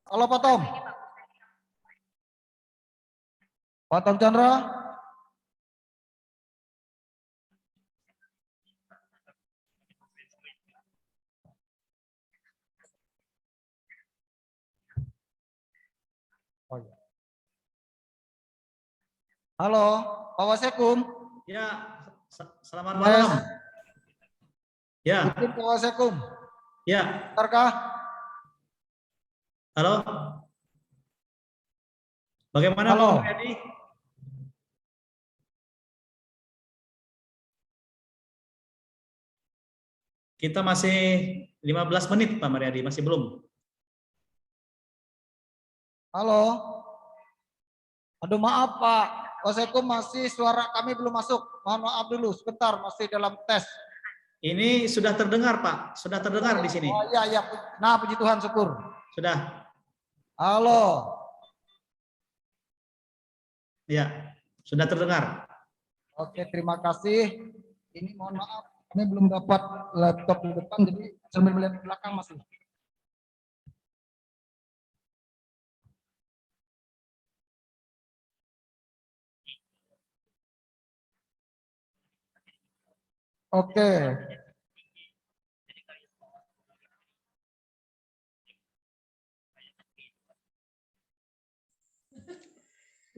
Halo Pak Tom. Pak Tom Chandra. Oh, iya. Halo, Pak Wasekum. Ya, selamat malam. Ya. Izin Pak Wasekum. Ya. Bentarkah? Halo. Bagaimana Halo. Pak Mariadi? Kita masih 15 menit Pak Mariadi, masih belum. Halo. Aduh maaf Pak Wasekum, masih suara kami belum masuk. Mohon maaf dulu, sebentar masih dalam tes. Ini sudah terdengar Pak, sudah terdengar di sini. Oh iya iya. Nah puji Tuhan, syukur. Sudah. Halo. Ya, sudah terdengar. Oke, terima kasih. Ini mohon maaf, kami belum dapat laptop di depan, jadi sambil melihat ke belakang masih. Oke.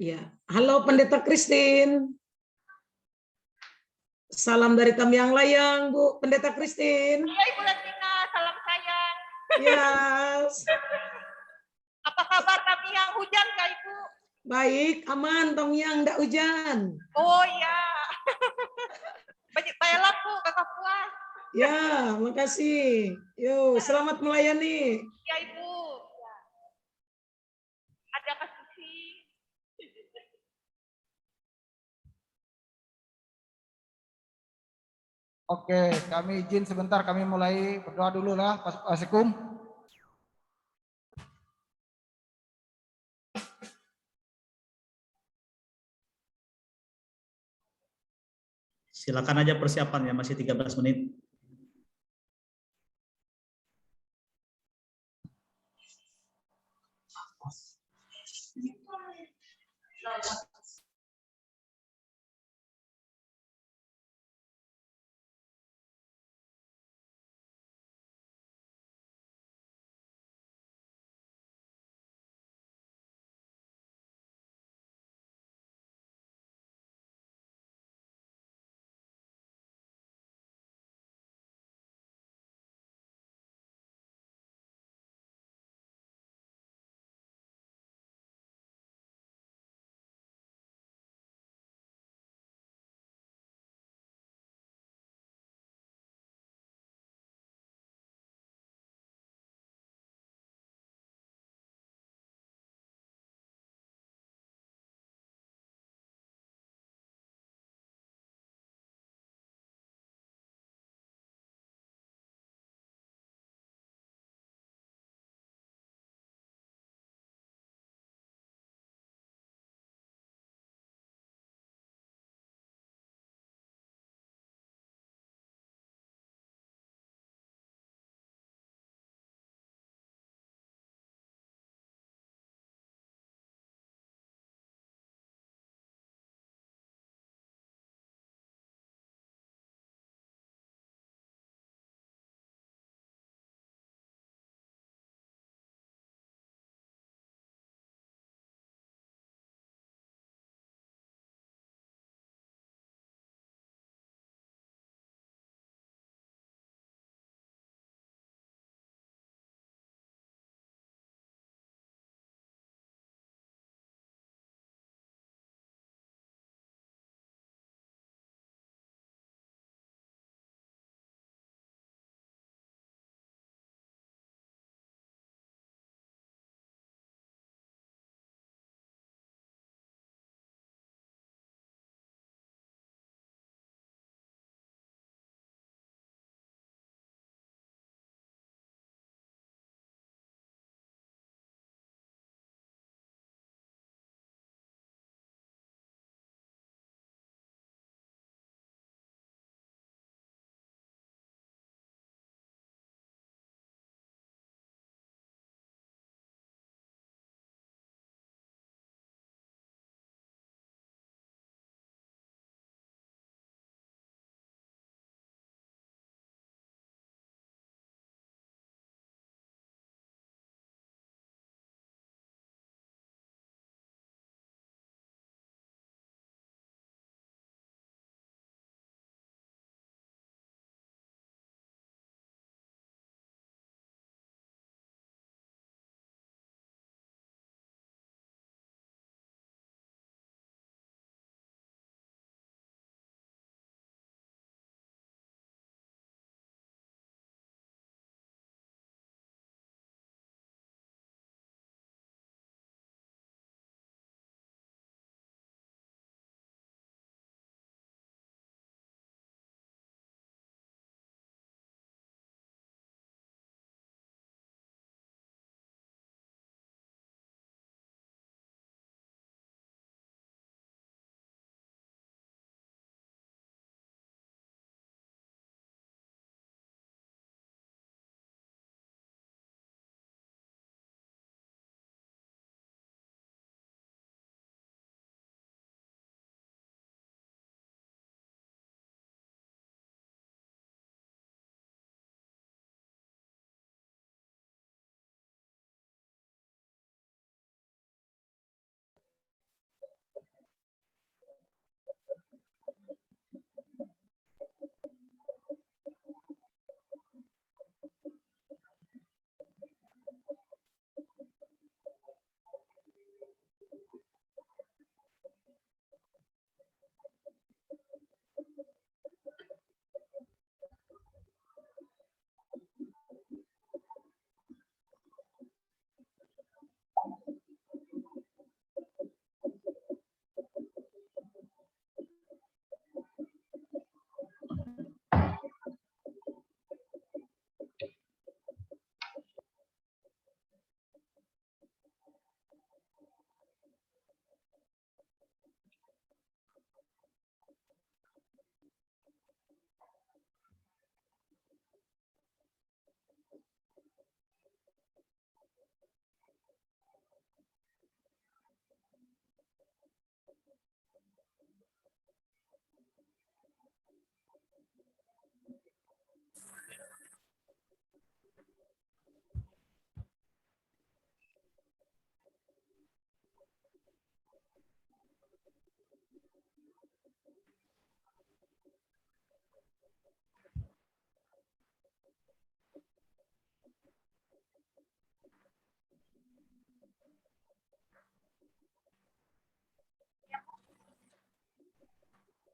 Ya, halo Pendeta Christine. Salam dari Tamiang Layang, Bu Pendeta Christine. Iya Ibu Latina, salam sayang. Yes. Apa kabar Tamiang, hujan nggak Ibu? Baik, aman Tamiang, enggak hujan. Oh iya. Baiklah Bu, kakak puas. Ya, makasih. Yuk, selamat melayani. Ya Ibu. Ada kasih. Oke, kami izin sebentar, kami mulai berdoa dulu lah, Pak Wasekum. Silakan aja persiapannya, masih 13 menit.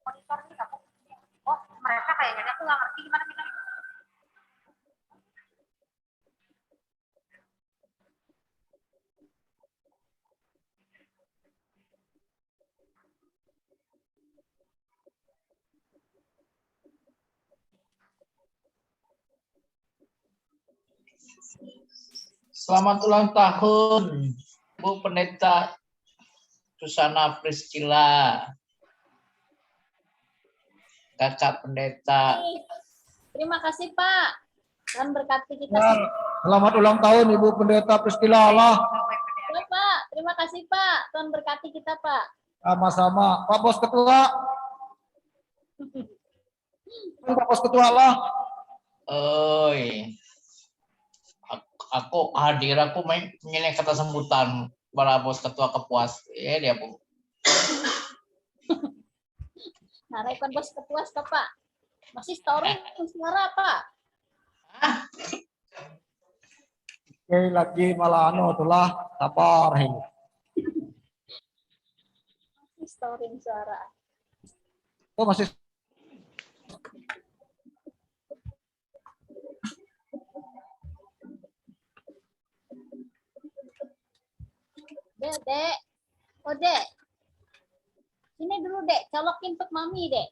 Monitor nih kamu. Oh, mereka kayaknya aku nggak ngerti gimana kita. Selamat ulang tahun, Bu Pendeta Susana Priscilla, Kakak Pendeta. Terima kasih Pak. Tuhan berkati kita Ya, semua. selamat ulang tahun Ibu Pendeta Priscilla Allah. Ya, Pak. Terima kasih Pak. Tuhan berkati kita Pak. Sama-sama. Pak Bos Ketua. Pak Bos Ketua Allah. Oi, aku hadir, aku main kata sambutan para bos ketua kepuas. Dia Bu. Nah, rekon bos kepuas toh, Pak. Masih story suara Pak. Oke, lagi malah itulah sabar. Masih story suara. Oh, masih Dek. Oh, Dek. Sini dulu, Dek. Colokin untuk Mami, Dek.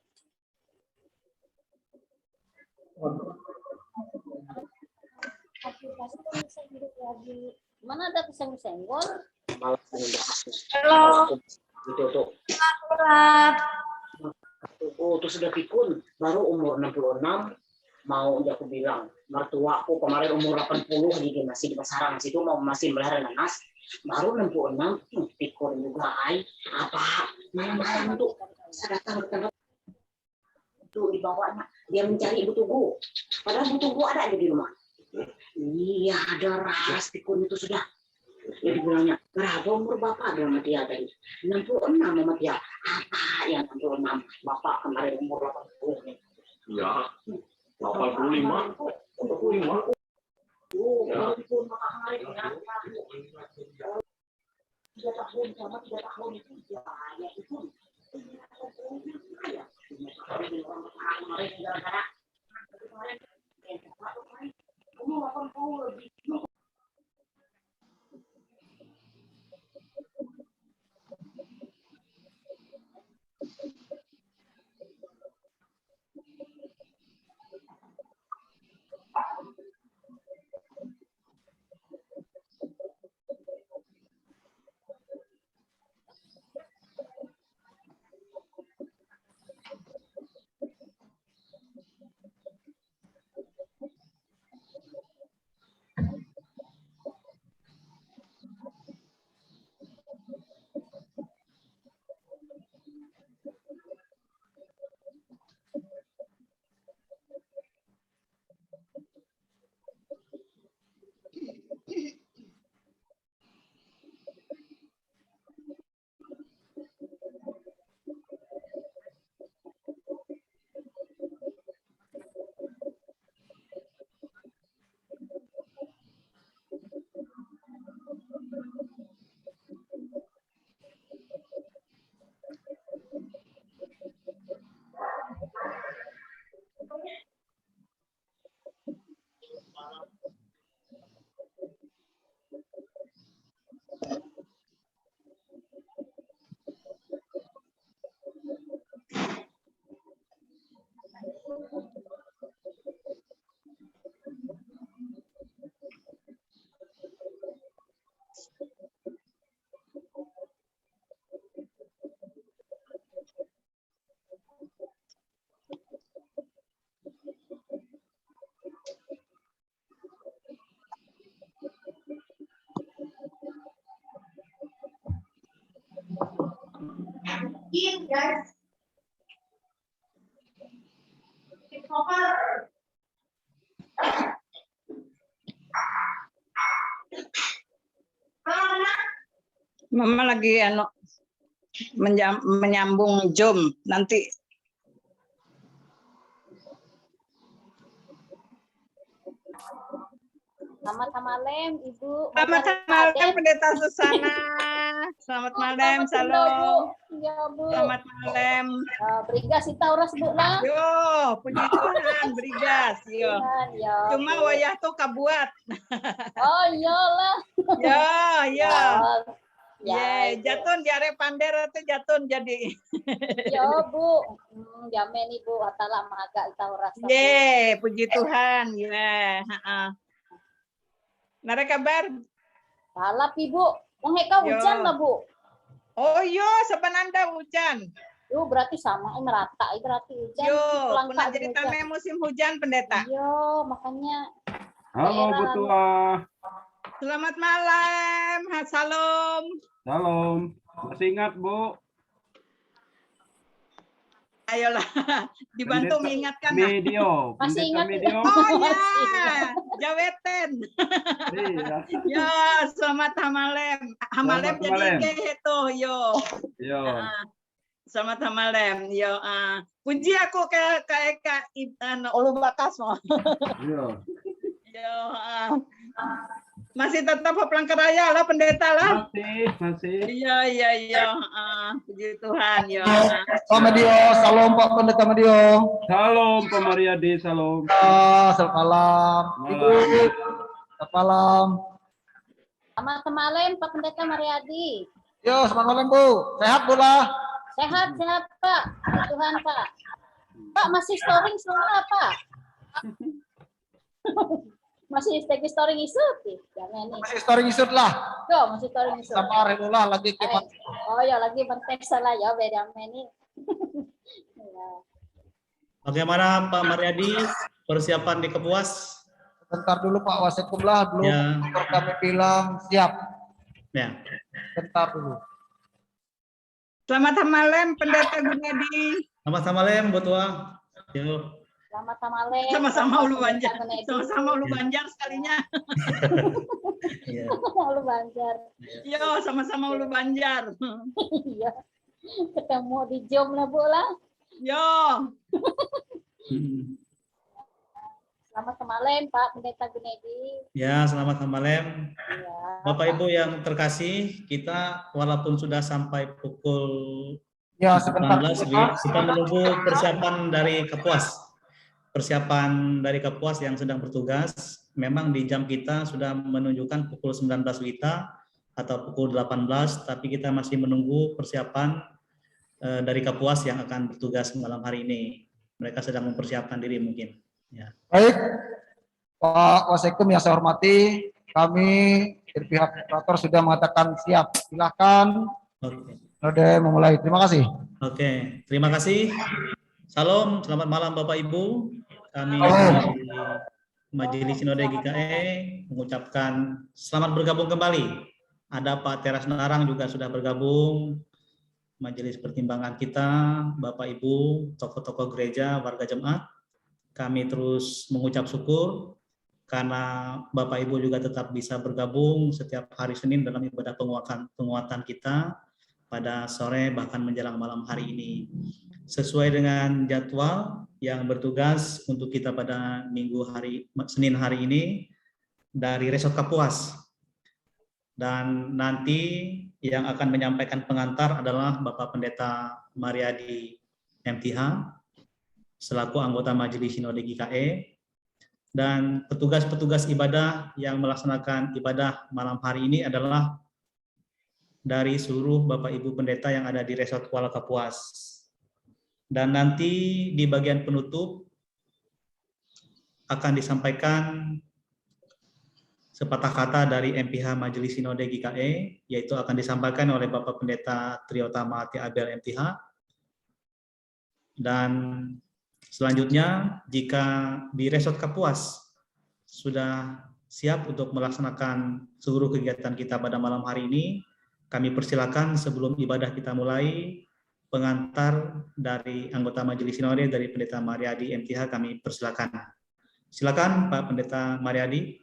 Aplikasi kok bisa hidup lagi. Mana ada pisang-senggol? Halo. Itu tuh. Surat. Oh, itu sudah pikun, baru umur 66, mau aku bilang, mertuaku kemarin umur 80, jadi masih di pasaran situ mau masih melihara nanas, baru 66, pikun juga, apa, malam-malam itu saya datang ke tempat itu dibawanya, dia mencari ibu tugu, padahal ibu tugu ada aja di rumah. Iya, ada ras pikun itu sudah. Dia bilangnya, berapa umur bapak? Dia sama dia tadi. 66 sama dia. Apa yang 66? Bapak kemarin umur 80. Ya, 85. 85. Oh, walaupun bapak kemarin ya. 3 tahun sama 3 tahun itu ya itu. Kemarin gara-gara kemarin umur 80 lebih. Guys. Mama lagi menyambung Zoom nanti. Selamat malam, Ibu. Selamat malam Pendeta Susana. Selamat malam, salam. Ya, Bu. Selamat malam. Brigas kita uras Bu lah. Yo, puji Tuhan, Brigas. Yo. Ya. Cuma wayah tuh kabuat. Oh, iyalah. Ya, ya. Ya, Ye, jatun diare pander atau jatun jadi. Ya, Bu. Jamin Ibu atala maga kita uras. Ye, puji Tuhan. Ya, Nara kabar? Balap Ibu. Mengheka Yo. hujan lah Bu. Oh yo, sebenarnya hujan. Yo, berarti sama merata, berarti hujan. Yo, Pulang pernah Kak, ceritanya musim hujan pendeta. Yo, makanya. Halo Bu Tua. Selamat malam, salam. Salam. Masih ingat Bu? Ayolah, dibantu Pendeta mengingatkan. Nah. Medio. Masih Pendeta ingat Medio. Oh ya, Masih. jaweten. Iya. Yo, selamat hamalem. Hamalem Selamat jadi hamalem. gitu, yo. Yo. Selamat hamalem, yo. Puji aku ke Ulu Bakas mau. Yo. Yo, masih tetap Pelangkeraya lah pendeta lah. Masih. Iya, iya, iya. Puji Tuhan, yo. Pak Medio, salam Pak Pendeta Medio. Salam Pak Mariadi, salam. Selamat malam. Ibu, Malam. selamat malam. Selamat malam Pak Pendeta Mariadi. Yo, selamat malam Bu. Sehat Bu lah. Sehat, sehat Pak. Puji Tuhan Pak. Pak masih storing semua Pak. Masih stay storing isut. Jangan nih. Masih story isut lah. Yo, masih storing isut. Sama Renula lagi ke Oh ya lagi penting salah ya beda ini. Ya. Bagaimana Pak Mariadi persiapan di Kapuas? Bentar dulu Pak Wasekum lah, belum Ya. kami bilang siap. Ya. Bentar dulu. Selamat malam pendeta Gunadi. Sama-sama lem buat Tua. Yo. Selamat malam. Sama-sama Ulu Banjar. Pendeta Gunedi. Sama-sama Ulu Banjar sekalinya. Iya. Ulu Banjar. Yo, sama-sama Ulu Banjar. Iya. Ketemu di Jom lah Bu lah. Yo. Selamat malam Pak Pendeta Gunedi. Ya, selamat malam. Ya. Bapak Ibu yang terkasih, kita walaupun sudah sampai pukul Ya, sebentar. 18, kita menunggu persiapan dari Kapuas. Persiapan dari Kapuas yang sedang bertugas, memang di jam kita sudah menunjukkan pukul 19 WITA atau pukul 18, tapi kita masih menunggu persiapan dari Kapuas yang akan bertugas malam hari ini. Mereka sedang mempersiapkan diri mungkin. Ya. Baik, Pak Wasekum yang saya hormati, kami dari pihak operator sudah mengatakan siap. Silakan, Oke. Node memulai. Terima kasih. Oke, terima kasih. Salam, selamat malam Bapak Ibu. Kami Salam. dari Majelis Sinode GKE mengucapkan selamat bergabung kembali. Ada Pak Teras Narang juga sudah bergabung. Majelis pertimbangan kita, Bapak Ibu, tokoh-tokoh gereja, warga jemaat. Kami terus mengucap syukur karena Bapak Ibu juga tetap bisa bergabung setiap hari Senin dalam ibadah penguatan kita pada sore bahkan menjelang malam hari ini. Sesuai dengan jadwal yang bertugas untuk kita pada Senin hari ini dari Resort Kapuas. Dan nanti yang akan menyampaikan pengantar adalah Bapak Pendeta Mariadi MTH selaku anggota Majelis Sinode GKE, dan petugas-petugas ibadah yang melaksanakan ibadah malam hari ini adalah dari seluruh Bapak Ibu Pendeta yang ada di Resort Kuala Kapuas. Dan nanti di bagian penutup akan disampaikan sepatah kata dari MPH Majelis Sinode GKE, yaitu akan disampaikan oleh Bapak Pendeta Triotama Ati Abel MTH. Dan selanjutnya, jika di Resort Kapuas sudah siap untuk melaksanakan seluruh kegiatan kita pada malam hari ini, kami persilakan sebelum ibadah kita mulai, pengantar dari anggota Majelis Sinode dari Pendeta Mariadi MTH kami persilakan. Silakan Pak Pendeta Mariadi.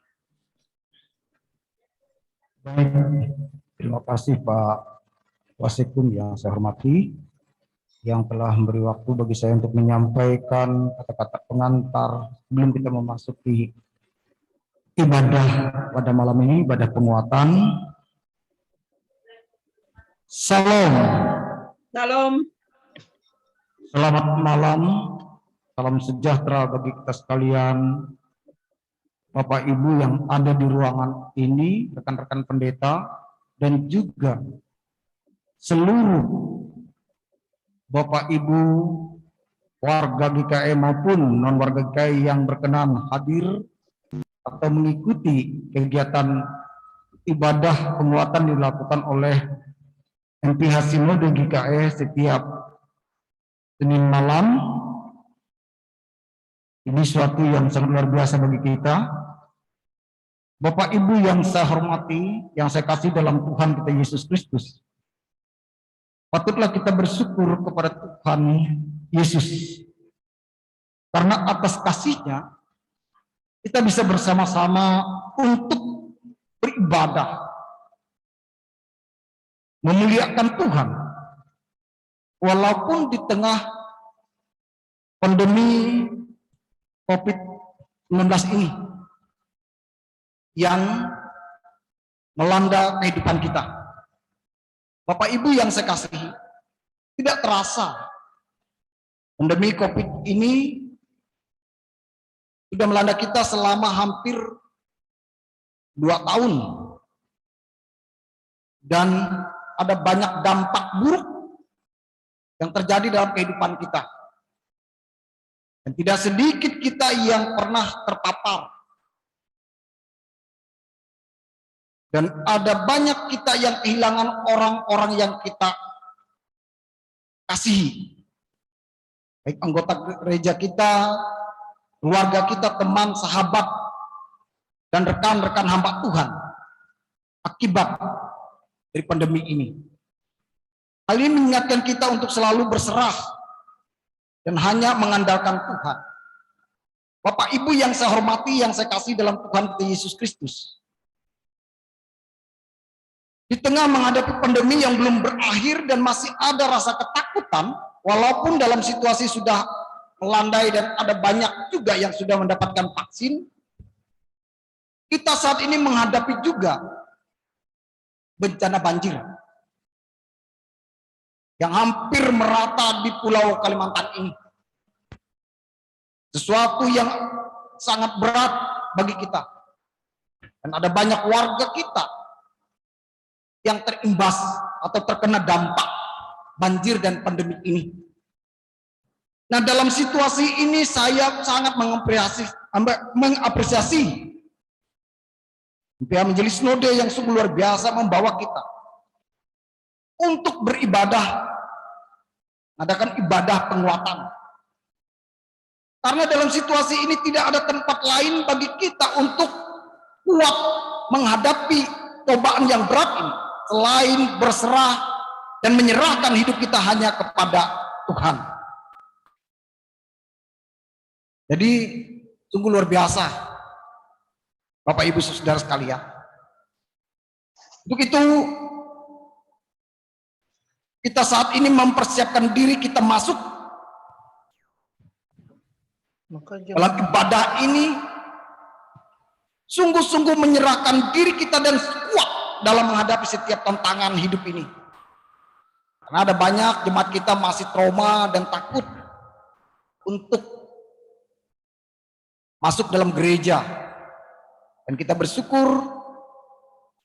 Baik, terima kasih Pak Wasekum yang saya hormati, yang telah memberi waktu bagi saya untuk menyampaikan kata-kata pengantar sebelum kita memasuki ibadah pada malam ini, ibadah penguatan. Salam. Salam. Selamat malam. Salam sejahtera bagi kita sekalian. Bapak Ibu yang ada di ruangan ini, rekan-rekan pendeta, dan juga seluruh Bapak Ibu warga GKI maupun non warga GKI yang berkenan hadir atau mengikuti kegiatan ibadah penguatan dilakukan oleh MPH Sinode GKI setiap Senin malam. Ini suatu yang sangat luar biasa bagi kita. Bapak Ibu yang saya hormati, yang saya kasih dalam Tuhan kita Yesus Kristus, patutlah kita bersyukur kepada Tuhan Yesus. Karena atas kasih-Nya, kita bisa bersama-sama untuk beribadah, memuliakan Tuhan. Walaupun di tengah pandemi COVID-19 ini, yang melanda kehidupan kita. Bapak Ibu yang saya kasihi, tidak terasa pandemi COVID ini sudah melanda kita selama hampir 2 tahun. Dan ada banyak dampak buruk yang terjadi dalam kehidupan kita. Dan tidak sedikit kita yang pernah terpapar. Dan ada banyak kita yang kehilangan orang-orang yang kita kasihi. Baik anggota gereja kita, keluarga kita, teman, sahabat, dan rekan-rekan hamba Tuhan. Akibat dari pandemi ini. Hal ini mengingatkan kita untuk selalu berserah dan hanya mengandalkan Tuhan. Bapak Ibu yang saya hormati, yang saya kasih dalam Tuhan kita Yesus Kristus. Di tengah menghadapi pandemi yang belum berakhir dan masih ada rasa ketakutan, walaupun dalam situasi sudah melandai dan ada banyak juga yang sudah mendapatkan vaksin, kita saat ini menghadapi juga bencana banjir yang hampir merata di Pulau Kalimantan ini. Sesuatu yang sangat berat bagi kita. Dan ada banyak warga kita yang terimbas atau terkena dampak banjir dan pandemi ini. Nah, dalam situasi ini saya sangat mengapresiasi pihak Majelis Sinode yang sungguh luar biasa membawa kita untuk beribadah, mengadakan ibadah penguatan. Karena dalam situasi ini tidak ada tempat lain bagi kita untuk kuat menghadapi cobaan yang berat ini, selain berserah dan menyerahkan hidup kita hanya kepada Tuhan. Jadi sungguh luar biasa, Bapak Ibu Saudara sekalian. Untuk itu kita saat ini mempersiapkan diri kita masuk dalam ibadah ini, sungguh-sungguh menyerahkan diri kita dan kuat dalam menghadapi setiap tantangan hidup ini. Karena ada banyak jemaat kita masih trauma dan takut untuk masuk dalam gereja. Dan kita bersyukur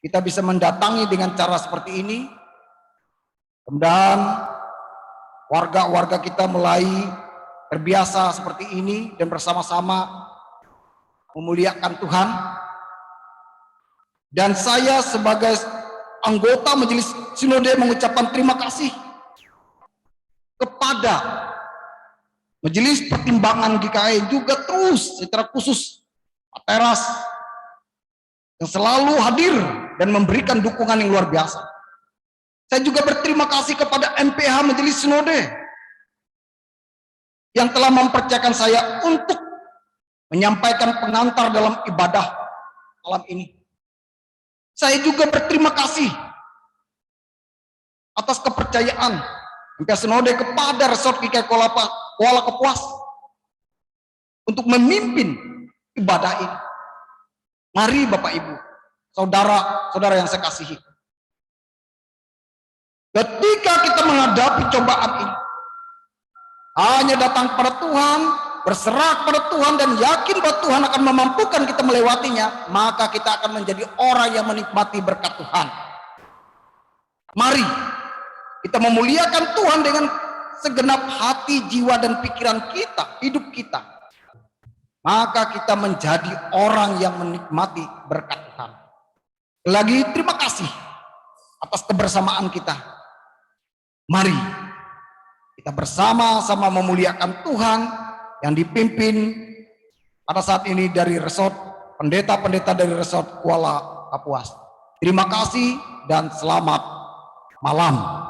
kita bisa mendatangi dengan cara seperti ini. Kemudian warga-warga kita mulai terbiasa seperti ini dan bersama-sama memuliakan Tuhan. Dan saya sebagai anggota Majelis Sinode mengucapkan terima kasih kepada Majelis Pertimbangan GKI juga terus secara khusus Pak Teras yang selalu hadir dan memberikan dukungan yang luar biasa. Saya juga berterima kasih kepada MPH Majelis Sinode yang telah mempercayakan saya untuk menyampaikan pengantar dalam ibadah malam ini. Saya juga berterima kasih atas kepercayaan MPH Sinode kepada Resort GKI Kuala Kapuas untuk memimpin ibadah ini. Mari Bapak Ibu, saudara-saudara yang saya kasihi. Ketika kita menghadapi cobaan ini, hanya datang kepada Tuhan, berserah kepada Tuhan dan yakin bahwa Tuhan akan memampukan kita melewatinya, maka kita akan menjadi orang yang menikmati berkat Tuhan. Mari kita memuliakan Tuhan dengan segenap hati, jiwa, dan pikiran kita, hidup kita. Maka kita menjadi orang yang menikmati berkat Tuhan. Lagi terima kasih atas kebersamaan kita. Mari kita bersama-sama memuliakan Tuhan yang dipimpin pada saat ini dari resort, pendeta-pendeta dari resort Kuala Kapuas. Terima kasih dan selamat malam.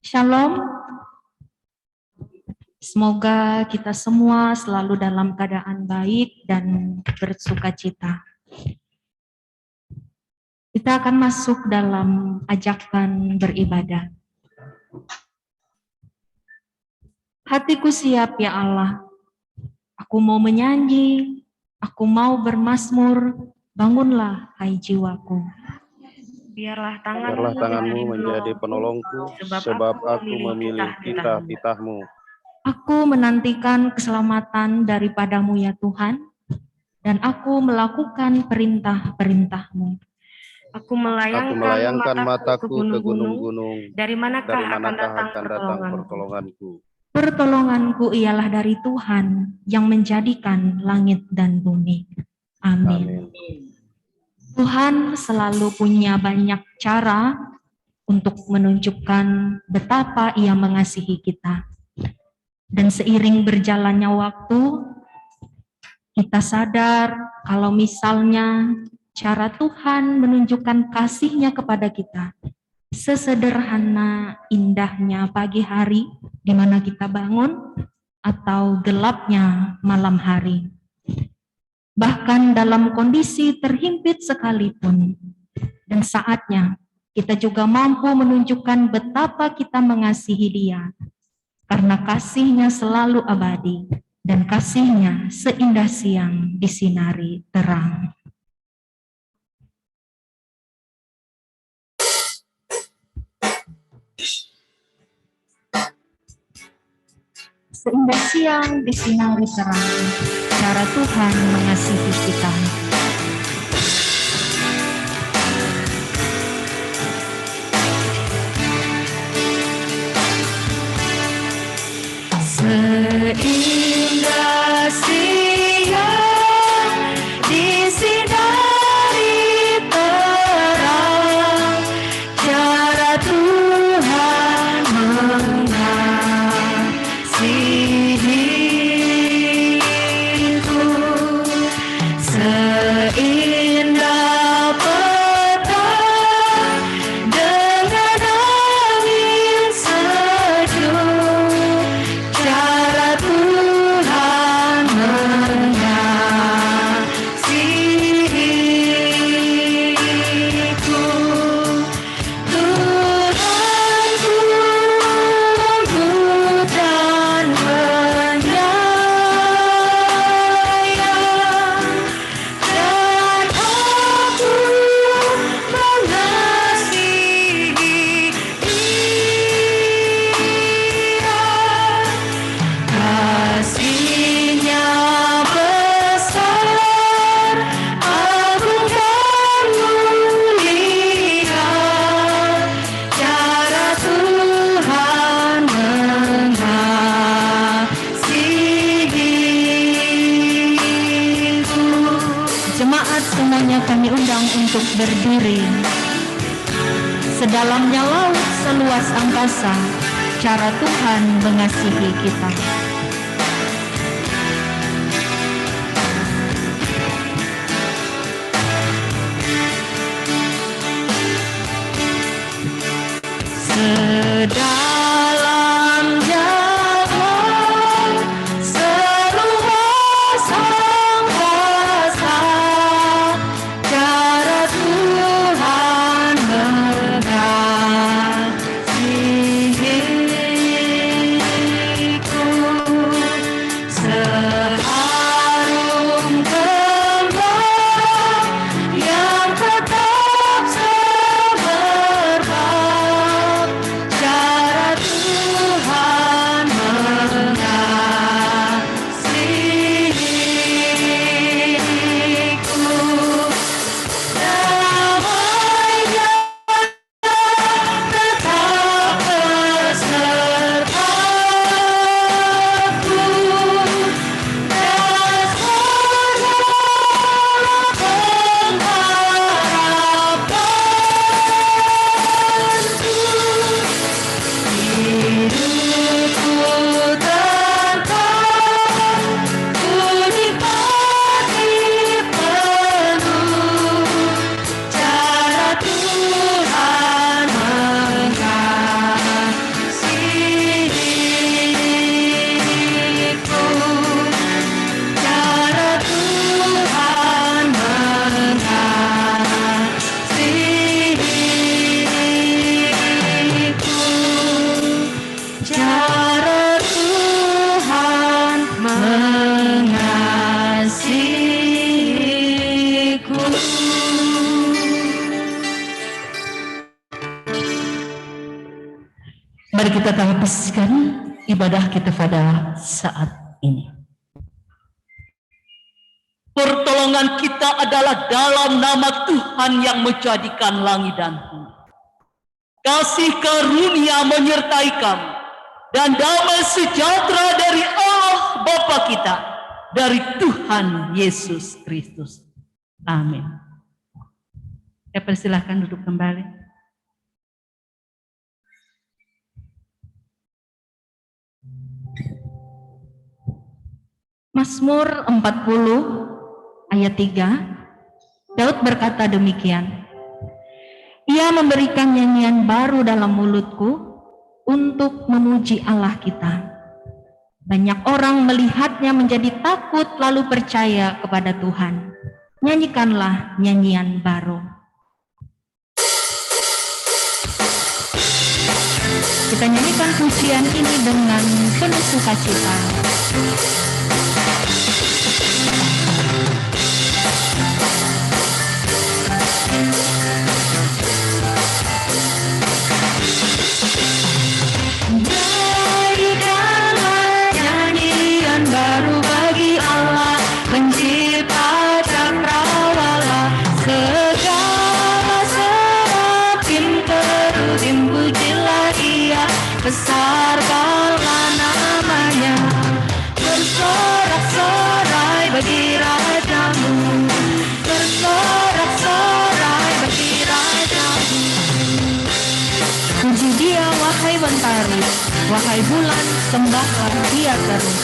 Shalom. Semoga kita semua selalu dalam keadaan baik dan bersukacita. Kita akan masuk dalam ajakan beribadah. Hatiku siap ya Allah. Aku mau menyanyi, aku mau bermazmur, bangunlah hai jiwaku. Biarlah tanganmu menjadi penolongku, sebab aku memilih titah-titahmu. Aku menantikan keselamatan daripadamu ya Tuhan, dan aku melakukan perintah-perintah-Mu. Aku melayangkan mataku ke gunung-gunung, dari manakah akan datang pertolonganku? Pertolonganku ialah dari Tuhan yang menjadikan langit dan bumi. Amin. Tuhan selalu punya banyak cara untuk menunjukkan betapa Ia mengasihi kita. Dan seiring berjalannya waktu, kita sadar kalau misalnya cara Tuhan menunjukkan kasih-Nya kepada kita, sesederhana indahnya pagi hari di mana kita bangun, atau gelapnya malam hari. Bahkan dalam kondisi terhimpit sekalipun, dan saatnya kita juga mampu menunjukkan betapa kita mengasihi Dia, karena kasih-Nya selalu abadi, dan kasih-Nya seindah siang disinari terang. Seindah siang disinari terang, cara Tuhan mengasihi kita. Seindah siang disinari terang, cara Tuhan mengasihiku. Seindah petang dengan angin sejuk, cara Tuhan mengasihiku. Tuhanku lembut dan penyayang, dan aku mengasihi Dia. Kasih-Nya besar, agung dan mulia, cara Tuhan mengasihiku. Jemaat semuanya kami undang untuk berdiri. Sedalamnya laut, seluas angkasa, cara Tuhan mengasihi kita. Sedalam jalan, seluas angkasa, cara Tuhan mengasihiku. Mari kita teruskan ibadah kita pada saat ini. Pertolongan kita adalah dalam nama Tuhan yang menjadikan langit dan bumi. Kasih karunia menyertai kami, dan damai sejahtera dari Allah Bapa kita, dari Tuhan Yesus Kristus. Amin. Saya persilahkan duduk kembali. Mazmur 40 ayat 3, Daud berkata demikian, Ia memberikan nyanyian baru dalam mulutku untuk memuji Allah kita. Banyak orang melihatnya menjadi takut lalu percaya kepada Tuhan. Nyanyikanlah nyanyian baru. Kita nyanyikan pujian ini dengan penuh sukacita. Nyanyikanlah nyanyian baru bagi Allah, pencipta cakrawala, segala serafim terus pujilah Dia, besarkanlah namanya, bersorak-sorai bagi Rajamu, bersorak-sorai bagi Rajamu. Puji Dia wahai mentari, wahai bulan, sembahlah Dia terus.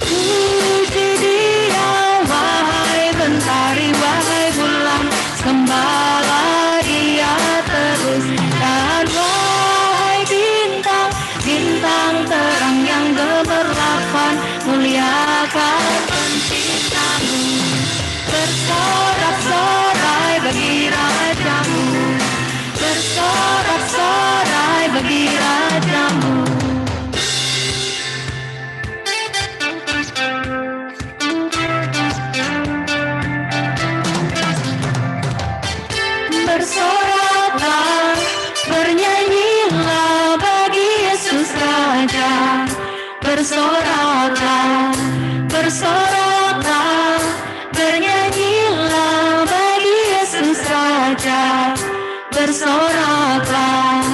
Puji Dia wahai mentari, wahai bulan, sembahlah Dia terus. Dan wahai bintang, bintang terang yang gemerlapan, muliakan penciptamu, bersorak-sorai bagi Rajamu, bersorak-sorai bagi Rajamu. Bersoraklah, bernyanyilah bagi Yesus Raja. Bersoraklah, bersoraklah, bernyanyilah bagi Yesus Raja. Bersoraklah,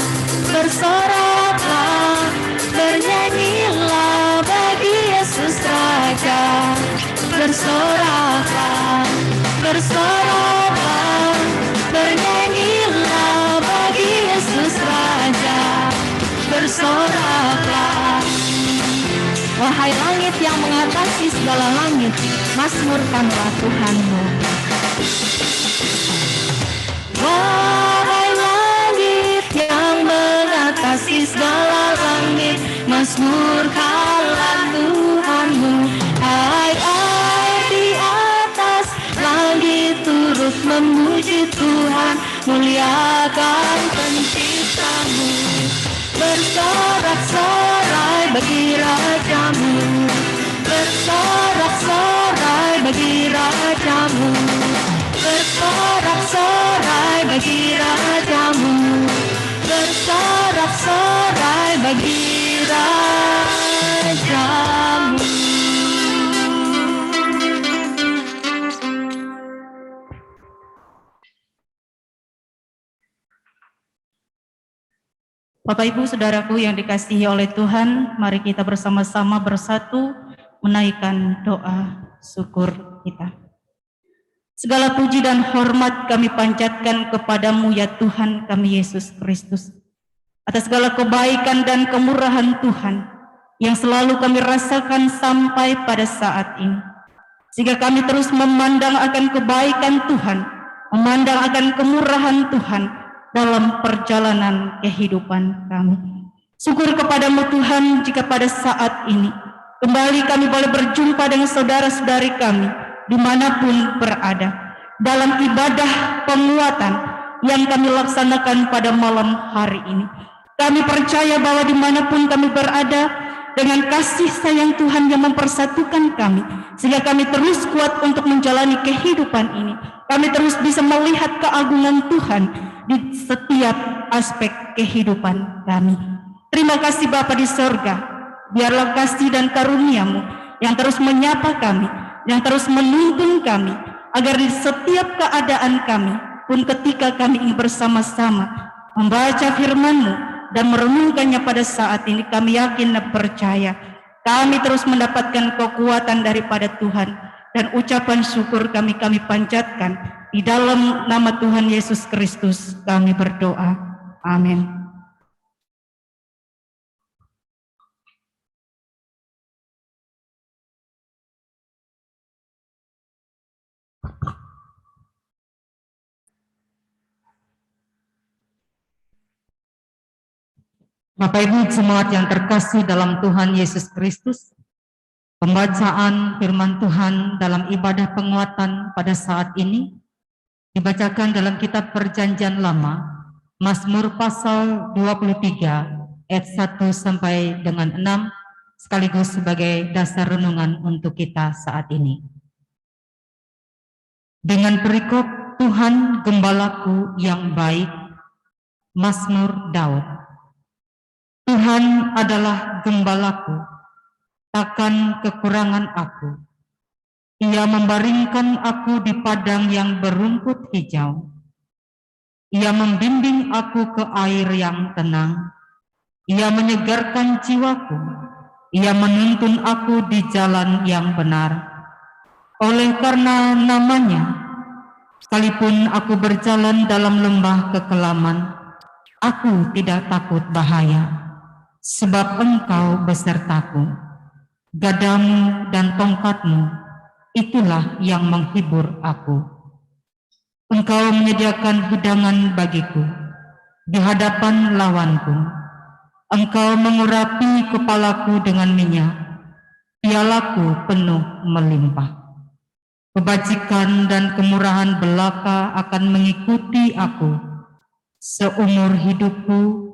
bersoraklah, bernyanyilah bagi Yesus Raja. Bersoraklah, bersoraklah, bernyanyilah bagi Yesus Raja. Bersoraklah, wahai langit yang mengatasi segala langit, mazmurkanlah Tuhanmu. Wahai langit yang mengatasi segala langit, mazmurkanlah Tuhanmu. Hai air di atas langit turut memuji Tuhan, muliakan penciptamu, bersorak-sorai bagi Rajamu, bersorak-sorai bagi Rajamu, bersorak-sorai bagi Rajamu, bersorak-sorai bagi Rajamu. Bapak Ibu Saudaraku yang dikasihi oleh Tuhan, mari kita bersama-sama bersatu menaikkan doa syukur kita. Segala puji dan hormat kami panjatkan kepadamu ya Tuhan kami Yesus Kristus, atas segala kebaikan dan kemurahan Tuhan yang selalu kami rasakan sampai pada saat ini, sehingga kami terus memandang akan kebaikan Tuhan, memandang akan kemurahan Tuhan dalam perjalanan kehidupan kami. Syukur kepadamu Tuhan jika pada saat ini kembali kami boleh berjumpa dengan saudara-saudari kami dimanapun berada dalam ibadah penguatan yang kami laksanakan pada malam hari ini. Kami percaya bahwa dimanapun kami berada, dengan kasih sayang Tuhan yang mempersatukan kami, sehingga kami terus kuat untuk menjalani kehidupan ini. Kami terus bisa melihat keagungan Tuhan di setiap aspek kehidupan kami. Terima kasih Bapa di sorga, biarlah kasih dan karunia-Mu yang terus menyapa kami, yang terus menuntun kami, agar di setiap keadaan kami, pun ketika kami ingin bersama-sama membaca firman-Mu dan merenungkannya pada saat ini, kami yakin dan percaya, kami terus mendapatkan kekuatan daripada Tuhan, dan ucapan syukur kami panjatkan di dalam nama Tuhan Yesus Kristus kami berdoa. Amin. Bapak Ibu jemaat yang terkasih dalam Tuhan Yesus Kristus, pembacaan firman Tuhan dalam ibadah penguatan pada saat ini dibacakan dalam kitab Perjanjian Lama, Mazmur pasal 23 ayat 1 sampai dengan 6, sekaligus sebagai dasar renungan untuk kita saat ini. Dengan perikop Tuhan gembalaku yang baik, Mazmur Daud. Tuhan adalah gembalaku, takkan kekurangan aku. Ia membaringkan aku di padang yang berumput hijau. Ia membimbing aku ke air yang tenang. Ia menyegarkan jiwaku. Ia menuntun aku di jalan yang benar. Oleh karena namanya, sekalipun aku berjalan dalam lembah kekelaman, aku tidak takut bahaya. Sebab Engkau besertaku, gadamu dan tongkatmu, itulah yang menghibur aku. Engkau menyediakan hidangan bagiku di hadapan lawanku. Engkau mengurapi kepalaku dengan minyak, pialaku penuh melimpah. Kebajikan dan kemurahan belaka akan mengikuti aku seumur hidupku,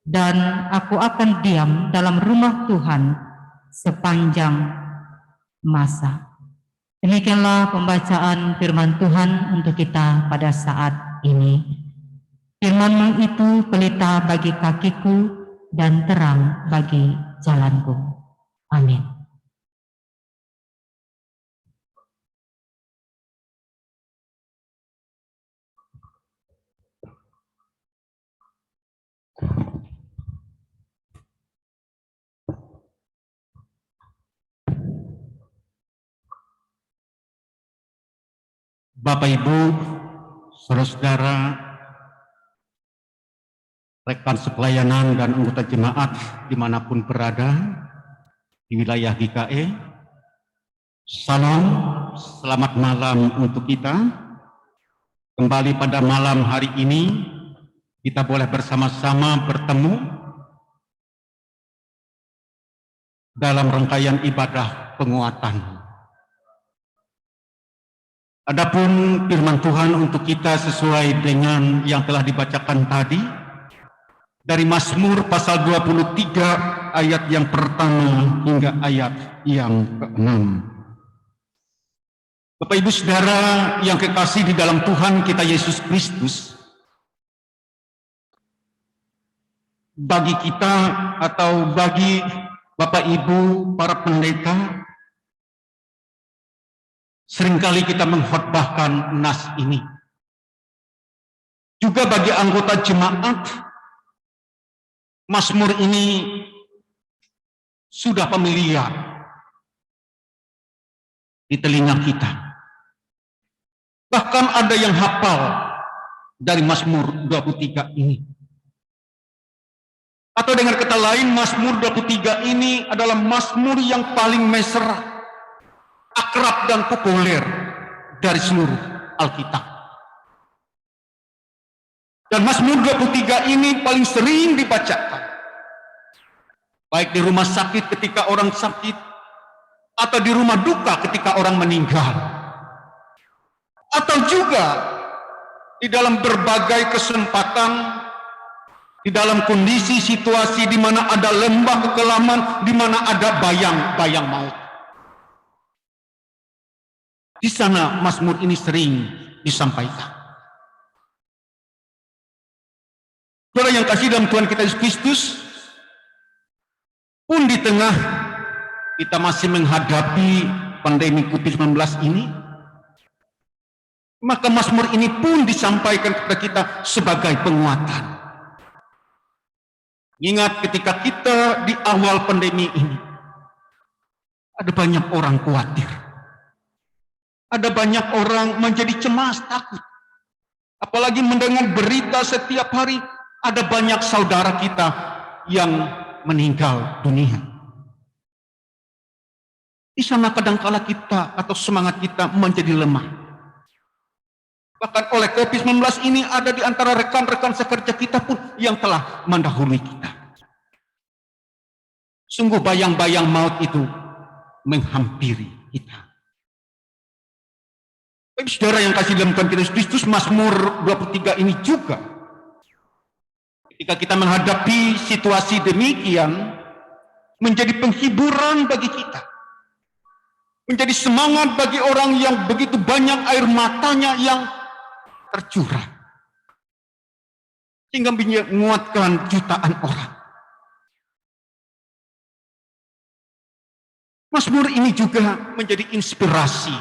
dan aku akan diam dalam rumah Tuhan sepanjang masa. Demikianlah pembacaan firman Tuhan untuk kita pada saat ini. Firman-Mu itu pelita bagi kakiku dan terang bagi jalanku. Amin. Bapak Ibu, saudara-saudara, rekan sepelayanan dan anggota jemaat dimanapun berada di wilayah GKE, salam, selamat malam untuk kita. Kembali pada malam hari ini, kita boleh bersama-sama bertemu dalam rangkaian ibadah penguatan. Adapun firman Tuhan untuk kita sesuai dengan yang telah dibacakan tadi dari Mazmur pasal 23 ayat yang pertama hingga ayat yang ke-6. Bapak Ibu Saudara yang kekasih di dalam Tuhan kita Yesus Kristus, bagi kita atau bagi Bapak Ibu para pendeta, seringkali kita mengkhotbahkan nas ini. Juga bagi anggota jemaat, Mazmur ini sudah familiar di telinga kita. Bahkan ada yang hafal dari Mazmur 23 ini. Atau dengan kata lain, Mazmur 23 ini adalah Mazmur yang paling mesra, akrab dan populer dari seluruh Alkitab. Dan Mazmur 23 ini paling sering dibacakan, baik di rumah sakit ketika orang sakit, atau di rumah duka ketika orang meninggal, atau juga di dalam berbagai kesempatan, di dalam kondisi situasi di mana ada lembah kekelaman, di mana ada bayang-bayang maut. Di sana Mazmur ini sering disampaikan. Saudara yang kasih dalam Tuhan kita Yesus Kristus, pun di tengah kita masih menghadapi pandemi COVID-19 ini, maka Mazmur ini pun disampaikan kepada kita sebagai penguatan. Ingat ketika kita di awal pandemi ini, ada banyak orang khawatir. Ada banyak orang menjadi cemas, takut. Apalagi mendengar berita setiap hari, ada banyak saudara kita yang meninggal dunia. Di sana kadangkala kita atau semangat kita menjadi lemah. Bahkan oleh COVID-19 ini ada di antara rekan-rekan sekerja kita pun yang telah mendahului kita. Sungguh bayang-bayang maut itu menghampiri kita. Baik saudara yang kasih dalam Tuhan Yesus Kristus, Mazmur 23 ini juga, ketika kita menghadapi situasi demikian, menjadi penghiburan bagi kita. Menjadi semangat bagi orang yang begitu banyak air matanya yang tercurah. Sehingga menguatkan jutaan orang. Mazmur ini juga menjadi inspirasi.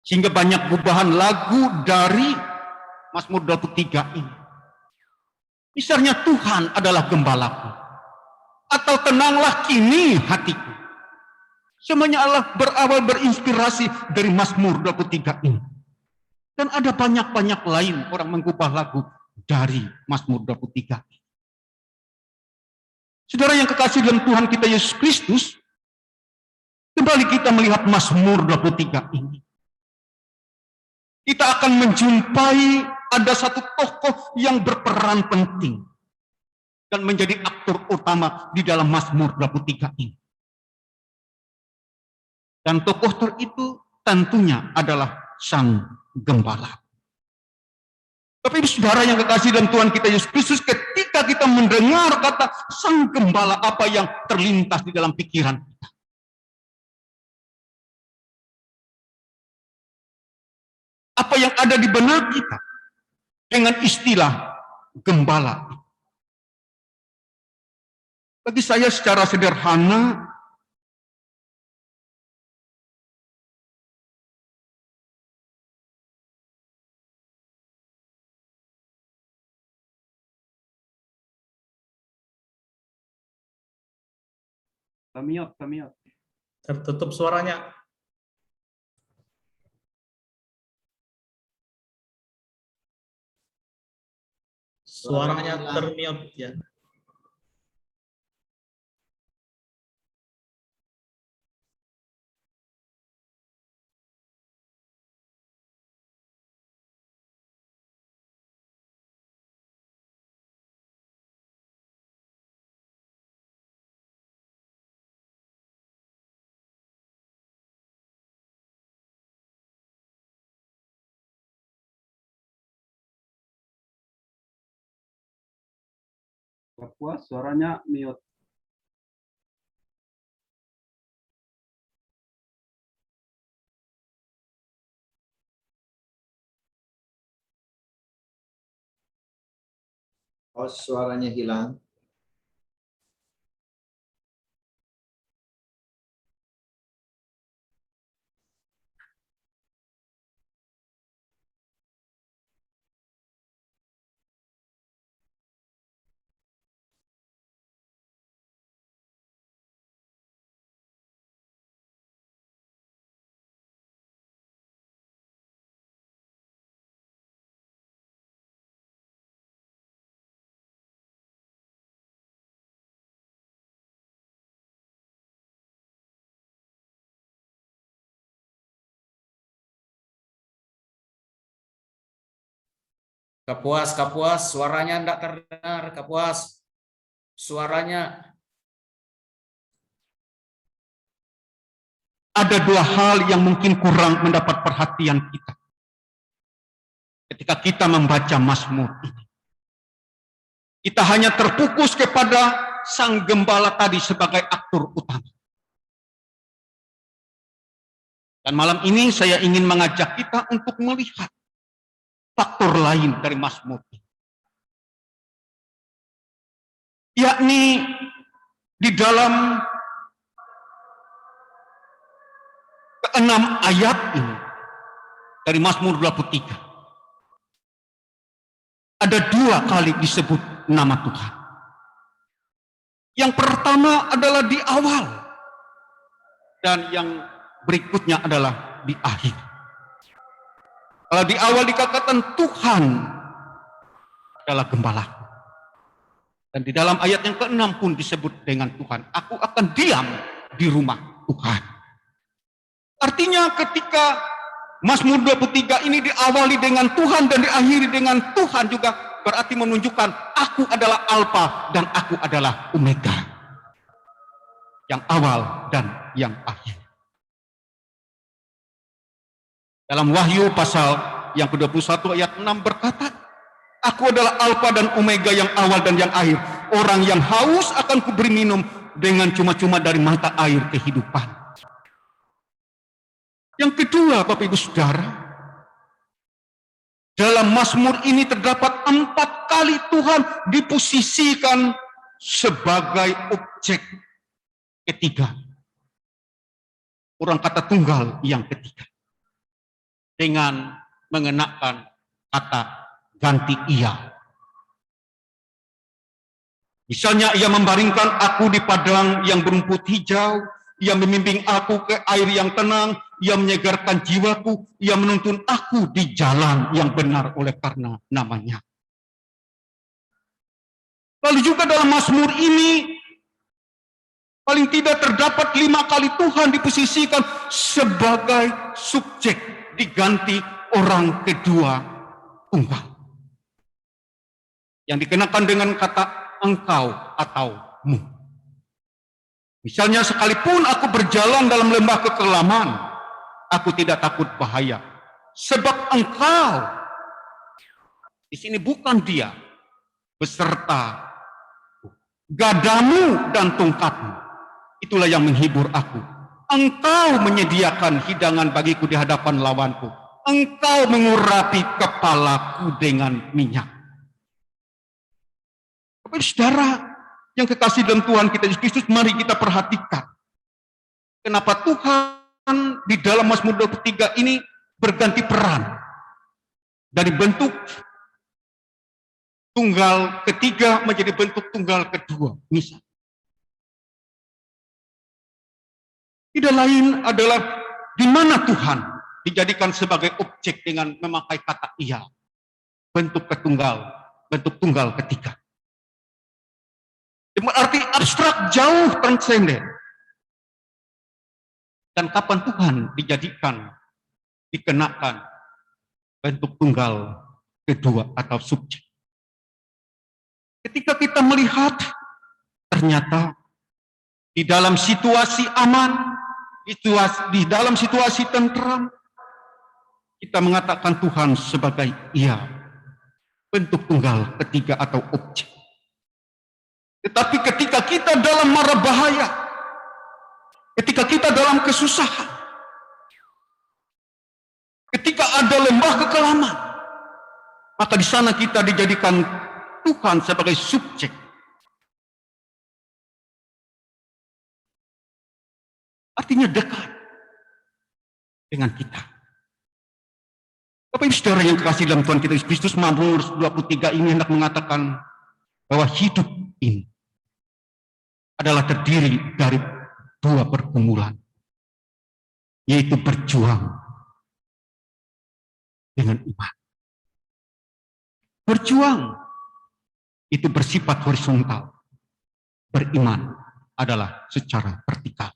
Sehingga banyak gubahan lagu dari Mazmur 23 ini. Misalnya Tuhan adalah gembalaku. Atau tenanglah kini hatiku. Semuanya adalah berawal berinspirasi dari Mazmur 23 ini. Dan ada banyak-banyak lain orang mengubah lagu dari Mazmur 23 ini. Saudara yang kekasih dalam Tuhan kita Yesus Kristus, kembali kita melihat Mazmur 23 ini. Kita akan menjumpai ada satu tokoh yang berperan penting dan menjadi aktor utama di dalam Mazmur 23 ini. Dan tokoh itu tentunya adalah Sang Gembala. Tapi saudara yang kekasih dalam Tuhan kita Yesus Kristus, ketika kita mendengar kata Sang Gembala, apa yang terlintas di dalam pikiran kita? Apa yang ada di benak kita dengan istilah gembala? Bagi saya secara sederhana, Tamiot. Tertutup suaranya. Suaranya termute ya. Kapuas, suaranya mute. Oh, suaranya hilang. Kapuas, suaranya enggak terdengar, Kapuas. Suaranya. Ada dua hal yang mungkin kurang mendapat perhatian kita ketika kita membaca Mazmur ini. Kita hanya terfokus kepada Sang Gembala tadi sebagai aktor utama. Dan malam ini saya ingin mengajak kita untuk melihat faktor lain dari Mazmur, yakni di dalam ke-6 ayat ini dari Mazmur 23 ada 2 kali disebut nama Tuhan. Yang pertama adalah di awal dan yang berikutnya adalah di akhir. Kalau di awal dikatakan Tuhan adalah gembalaku. Dan di dalam ayat yang ke-6 pun disebut dengan Tuhan. Aku akan diam di rumah Tuhan. Artinya ketika Mazmur 23 ini diawali dengan Tuhan dan diakhiri dengan Tuhan juga berarti menunjukkan aku adalah Alfa dan aku adalah Omega. Yang awal dan yang akhir. Dalam Wahyu pasal yang ke-21 ayat 6 berkata, aku adalah Alfa dan Omega yang awal dan yang akhir. Orang yang haus akan kuberi minum dengan cuma-cuma dari mata air kehidupan. Yang kedua, Bapak Ibu Saudara, dalam Mazmur ini terdapat 4 kali Tuhan diposisikan sebagai objek ketiga. Orang kata tunggal yang ketiga. Dengan mengenakan kata ganti ia. Misalnya ia membaringkan aku di padang yang berumput hijau, ia membimbing aku ke air yang tenang, ia menyegarkan jiwaku, ia menuntun aku di jalan yang benar oleh karena namanya. Lalu juga dalam Mazmur ini, paling tidak terdapat 5 kali Tuhan diposisikan sebagai subjek, diganti orang kedua tunggal. Yang dikenakan dengan kata engkau atau mu. Misalnya sekalipun aku berjalan dalam lembah kekelaman, aku tidak takut bahaya. Sebab engkau, di sini bukan dia, beserta gadamu dan tongkatmu. Itulah yang menghibur aku. Engkau menyediakan hidangan bagiku di hadapan lawanku. Engkau mengurapi kepalaku dengan minyak. Bapak Saudara yang kekasih dalam Tuhan kita Yesus Kristus, mari kita perhatikan. Kenapa Tuhan di dalam Mazmur 23 ini berganti peran. Dari bentuk tunggal ketiga menjadi bentuk tunggal kedua. Misal. Tidak lain adalah di mana Tuhan dijadikan sebagai objek dengan memakai kata ia. Bentuk tunggal ketiga. Berarti abstrak, jauh transenden. Dan kapan Tuhan dikenakan bentuk tunggal kedua atau subjek. Ketika kita melihat ternyata di dalam situasi aman, di dalam situasi tentram, kita mengatakan Tuhan sebagai ia, bentuk tunggal ketiga atau objek. Tetapi ketika kita dalam mara bahaya, ketika kita dalam kesusahan, ketika ada lembah kekelaman, maka di sana kita dijadikan Tuhan sebagai subjek. Artinya dekat dengan kita. Bapak Ibu Saudara yang kekasih dalam Tuhan kita Yesus Kristus, Mazmur 23 ini hendak mengatakan bahwa hidup ini adalah terdiri dari 2 pergumulan, yaitu berjuang dengan iman. Berjuang itu bersifat horizontal, beriman adalah secara vertikal.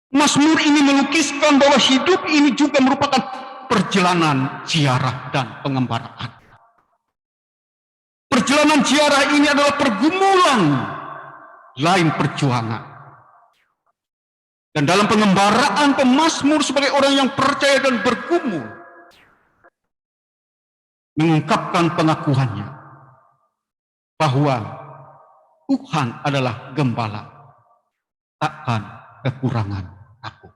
Mazmur ini melukiskan bahwa hidup ini juga merupakan perjalanan ziarah dan pengembaraan. Perjalanan ziarah ini adalah pergumulan lain perjuangan. Dan dalam pengembaraan pemazmur sebagai orang yang percaya dan bergumul, mengungkapkan pengakuannya bahwa Tuhan adalah gembala, takkan kekurangan aku.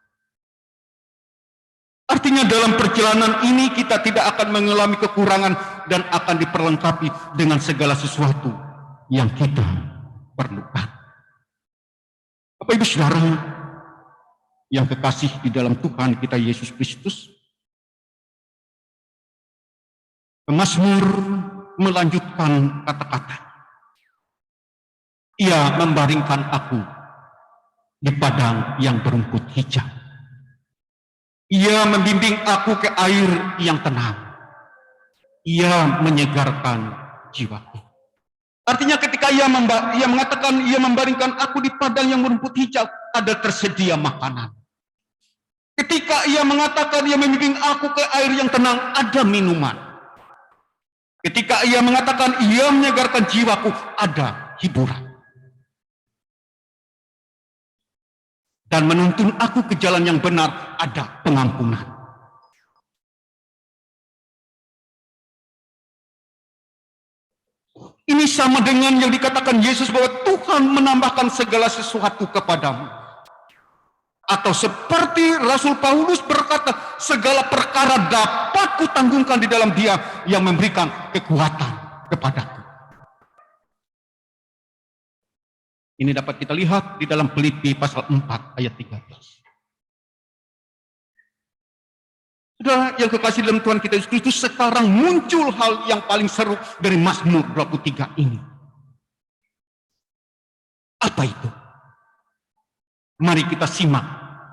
Artinya dalam perjalanan ini kita tidak akan mengalami kekurangan dan akan diperlengkapi dengan segala sesuatu yang kita perlukan. Bapak Ibu Saudara yang kekasih di dalam Tuhan kita Yesus Kristus, Mazmur melanjutkan kata-kata. Ia membaringkan aku di padang yang berumput hijau. Ia membimbing aku ke air yang tenang. Ia menyegarkan jiwaku. Artinya ketika ia mengatakan ia membaringkan aku di padang yang berumput hijau, ada tersedia makanan. Ketika ia mengatakan ia membimbing aku ke air yang tenang, ada minuman. Ketika ia mengatakan ia menyegarkan jiwaku, ada hiburan. Dan menuntun aku ke jalan yang benar, ada pengampunan. Ini sama dengan yang dikatakan Yesus bahwa Tuhan menambahkan segala sesuatu kepadamu. Atau seperti Rasul Paulus berkata, segala perkara dapat kutanggungkan di dalam Dia yang memberikan kekuatan kepadaku. Ini dapat kita lihat di dalam Filipi pasal 4 ayat 13. Saudara yang kekasih dalam Tuhan kita Yesus Kristus, sekarang muncul hal yang paling seru dari Mazmur 23 ini. Apa itu? Mari kita simak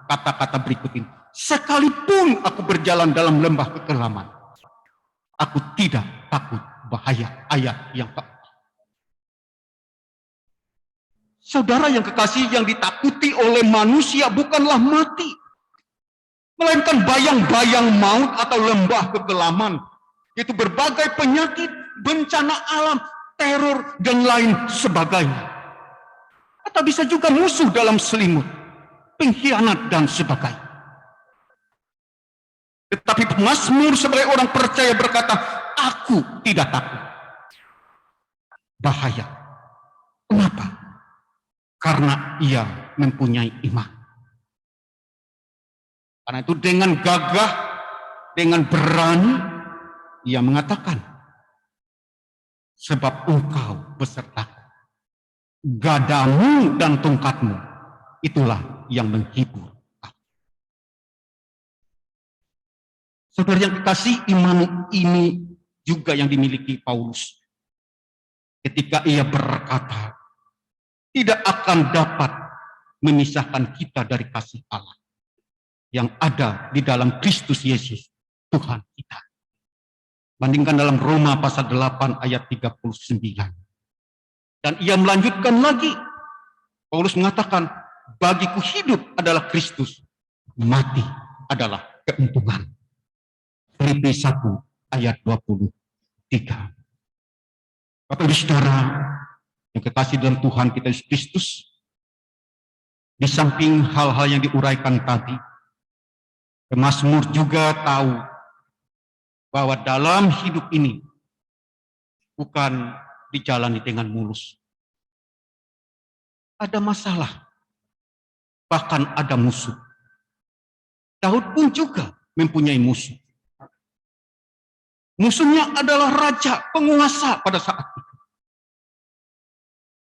kata-kata berikut ini. Sekalipun aku berjalan dalam lembah kekelaman, aku tidak takut bahaya. Ayat yang keempat. Saudara yang kekasih, yang ditakuti oleh manusia bukanlah mati, melainkan bayang-bayang maut atau lembah kegelaman, yaitu berbagai penyakit, bencana alam, teror, dan lain sebagainya. Atau bisa juga musuh dalam selimut, pengkhianat, dan sebagainya. Tetapi Mazmur sebagai orang percaya berkata, aku tidak takut bahaya. Kenapa? Karena ia mempunyai iman. Karena itu dengan gagah, dengan berani, ia mengatakan, sebab engkau besertaku. Gadamu dan tongkatmu, itulah yang menghibur aku. Saudara yang kekasih, iman ini juga yang dimiliki Paulus. Ketika ia berkata, tidak akan dapat memisahkan kita dari kasih Allah yang ada di dalam Kristus Yesus, Tuhan kita. Bandingkan dalam Roma pasal 8 ayat 39. Dan ia melanjutkan lagi. Paulus mengatakan, bagiku hidup adalah Kristus, mati adalah keuntungan. Filipi 1 ayat 23. Bapak Ibu Saudara yang kekasih dalam Tuhan kita Yesus Kristus, di samping hal-hal yang diuraikan tadi, Mazmur juga tahu bahwa dalam hidup ini bukan dijalani dengan mulus. Ada masalah, bahkan ada musuh. Daud pun juga mempunyai musuh. Musuhnya adalah raja, penguasa pada saat itu.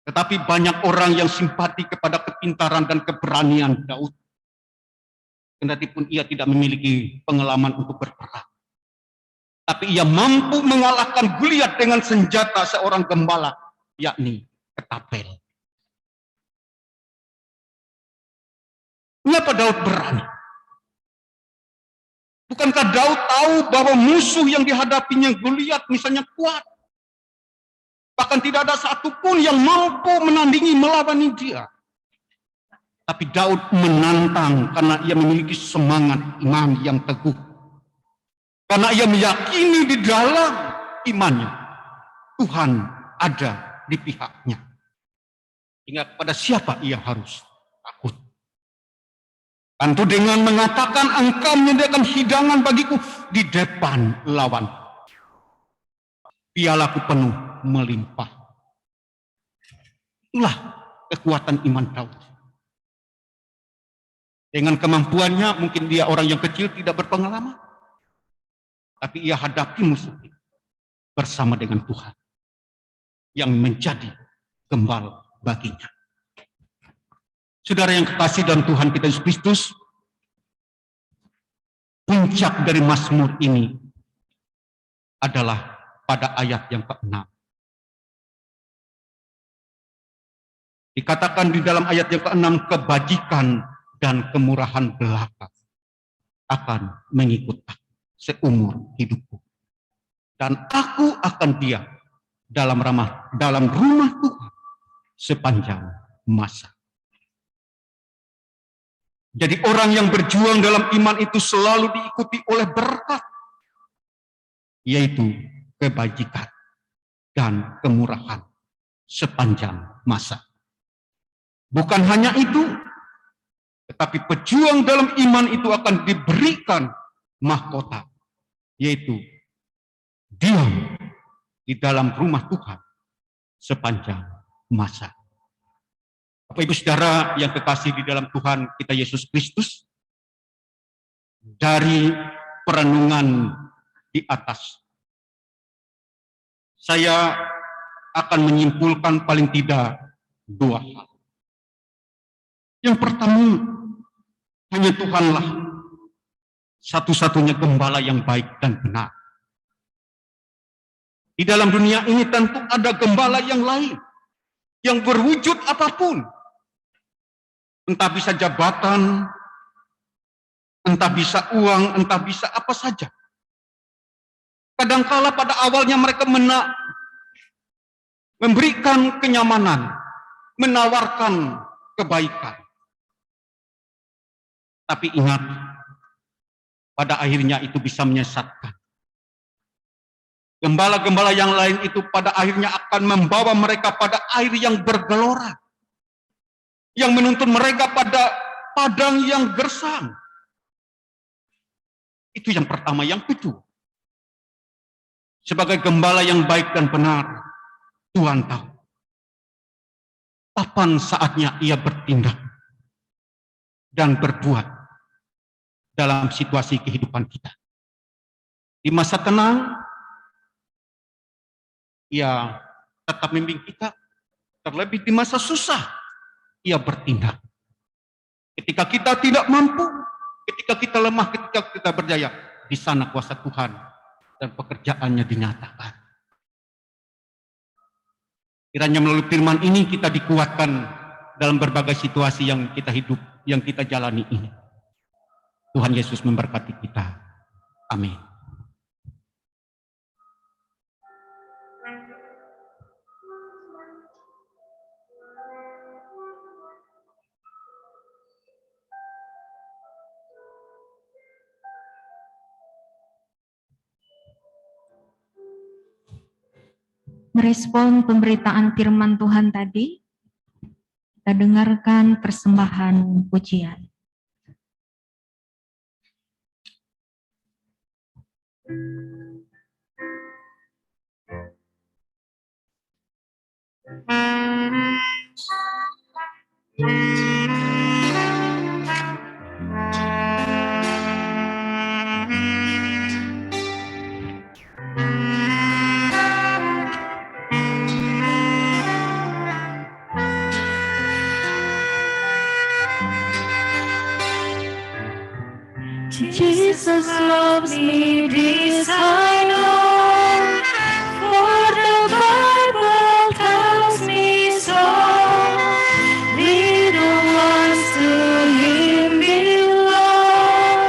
Tetapi banyak orang yang simpati kepada kepintaran dan keberanian Daud. Kendatipun ia tidak memiliki pengalaman untuk berperang. Tapi ia mampu mengalahkan Goliat dengan senjata seorang gembala, yakni ketapel. Mengapa Daud berani? Bukankah Daud tahu bahwa musuh yang dihadapinya Goliat misalnya kuat? Bahkan tidak ada satupun yang mampu menandingi melawan dia. Tapi Daud menantang karena ia memiliki semangat iman yang teguh. Karena ia meyakini di dalam imannya, Tuhan ada di pihaknya. Ingat pada siapa ia harus takut. Tentu dengan mengatakan engkau menyediakan hidangan bagiku di depan lawan. Pialaku penuh melimpah. Itulah kekuatan iman Daud. Dengan kemampuannya, mungkin dia orang yang kecil, tidak berpengalaman. Tapi ia hadapi musuh bersama dengan Tuhan yang menjadi gembala baginya. Saudara yang kekasih dalam Tuhan kita Yesus Kristus, puncak dari Mazmur ini adalah pada ayat yang ke-6. Dikatakan di dalam ayat yang ke-6, kebajikan dan kemurahan belaka akan mengikut aku seumur hidupku. Dan aku akan diam dalam rumah Tuhan sepanjang masa. Jadi orang yang berjuang dalam iman itu selalu diikuti oleh berkat, yaitu kebajikan dan kemurahan sepanjang masa. Bukan hanya itu, tetapi pejuang dalam iman itu akan diberikan mahkota, yaitu diam di dalam rumah Tuhan sepanjang masa. Bapak Ibu Saudara yang kekasih di dalam Tuhan kita Yesus Kristus, dari perenungan di atas, saya akan menyimpulkan paling tidak dua hal. Yang pertama, hanya Tuhanlah satu-satunya gembala yang baik dan benar. Di dalam dunia ini tentu ada gembala yang lain, yang berwujud apapun. Entah bisa jabatan, entah bisa uang, entah bisa apa saja. Kadangkala pada awalnya mereka memberikan kenyamanan, menawarkan kebaikan. Tapi ingat, pada akhirnya itu bisa menyesatkan. Gembala-gembala yang lain itu pada akhirnya akan membawa mereka pada air yang bergelora, yang menuntun mereka pada padang yang gersang. Itu yang pertama. Yang kedua, sebagai gembala yang baik dan benar, Tuhan tahu kapan saatnya ia bertindak dan berbuat dalam situasi kehidupan kita. Di masa tenang, ia tetap membimbing kita. Terlebih di masa susah, ia bertindak. Ketika kita tidak mampu, ketika kita lemah, ketika kita berdaya, di sana kuasa Tuhan dan pekerjaannya dinyatakan. Kiranya melalui firman ini kita dikuatkan dalam berbagai situasi yang kita hidup, yang kita jalani ini. Tuhan Yesus memberkati kita. Amin. Merespon pemberitaan firman Tuhan tadi, kita dengarkan persembahan pujian. Jesus loves me, this I know, for the Bible tells me so. Little ones to Him belong.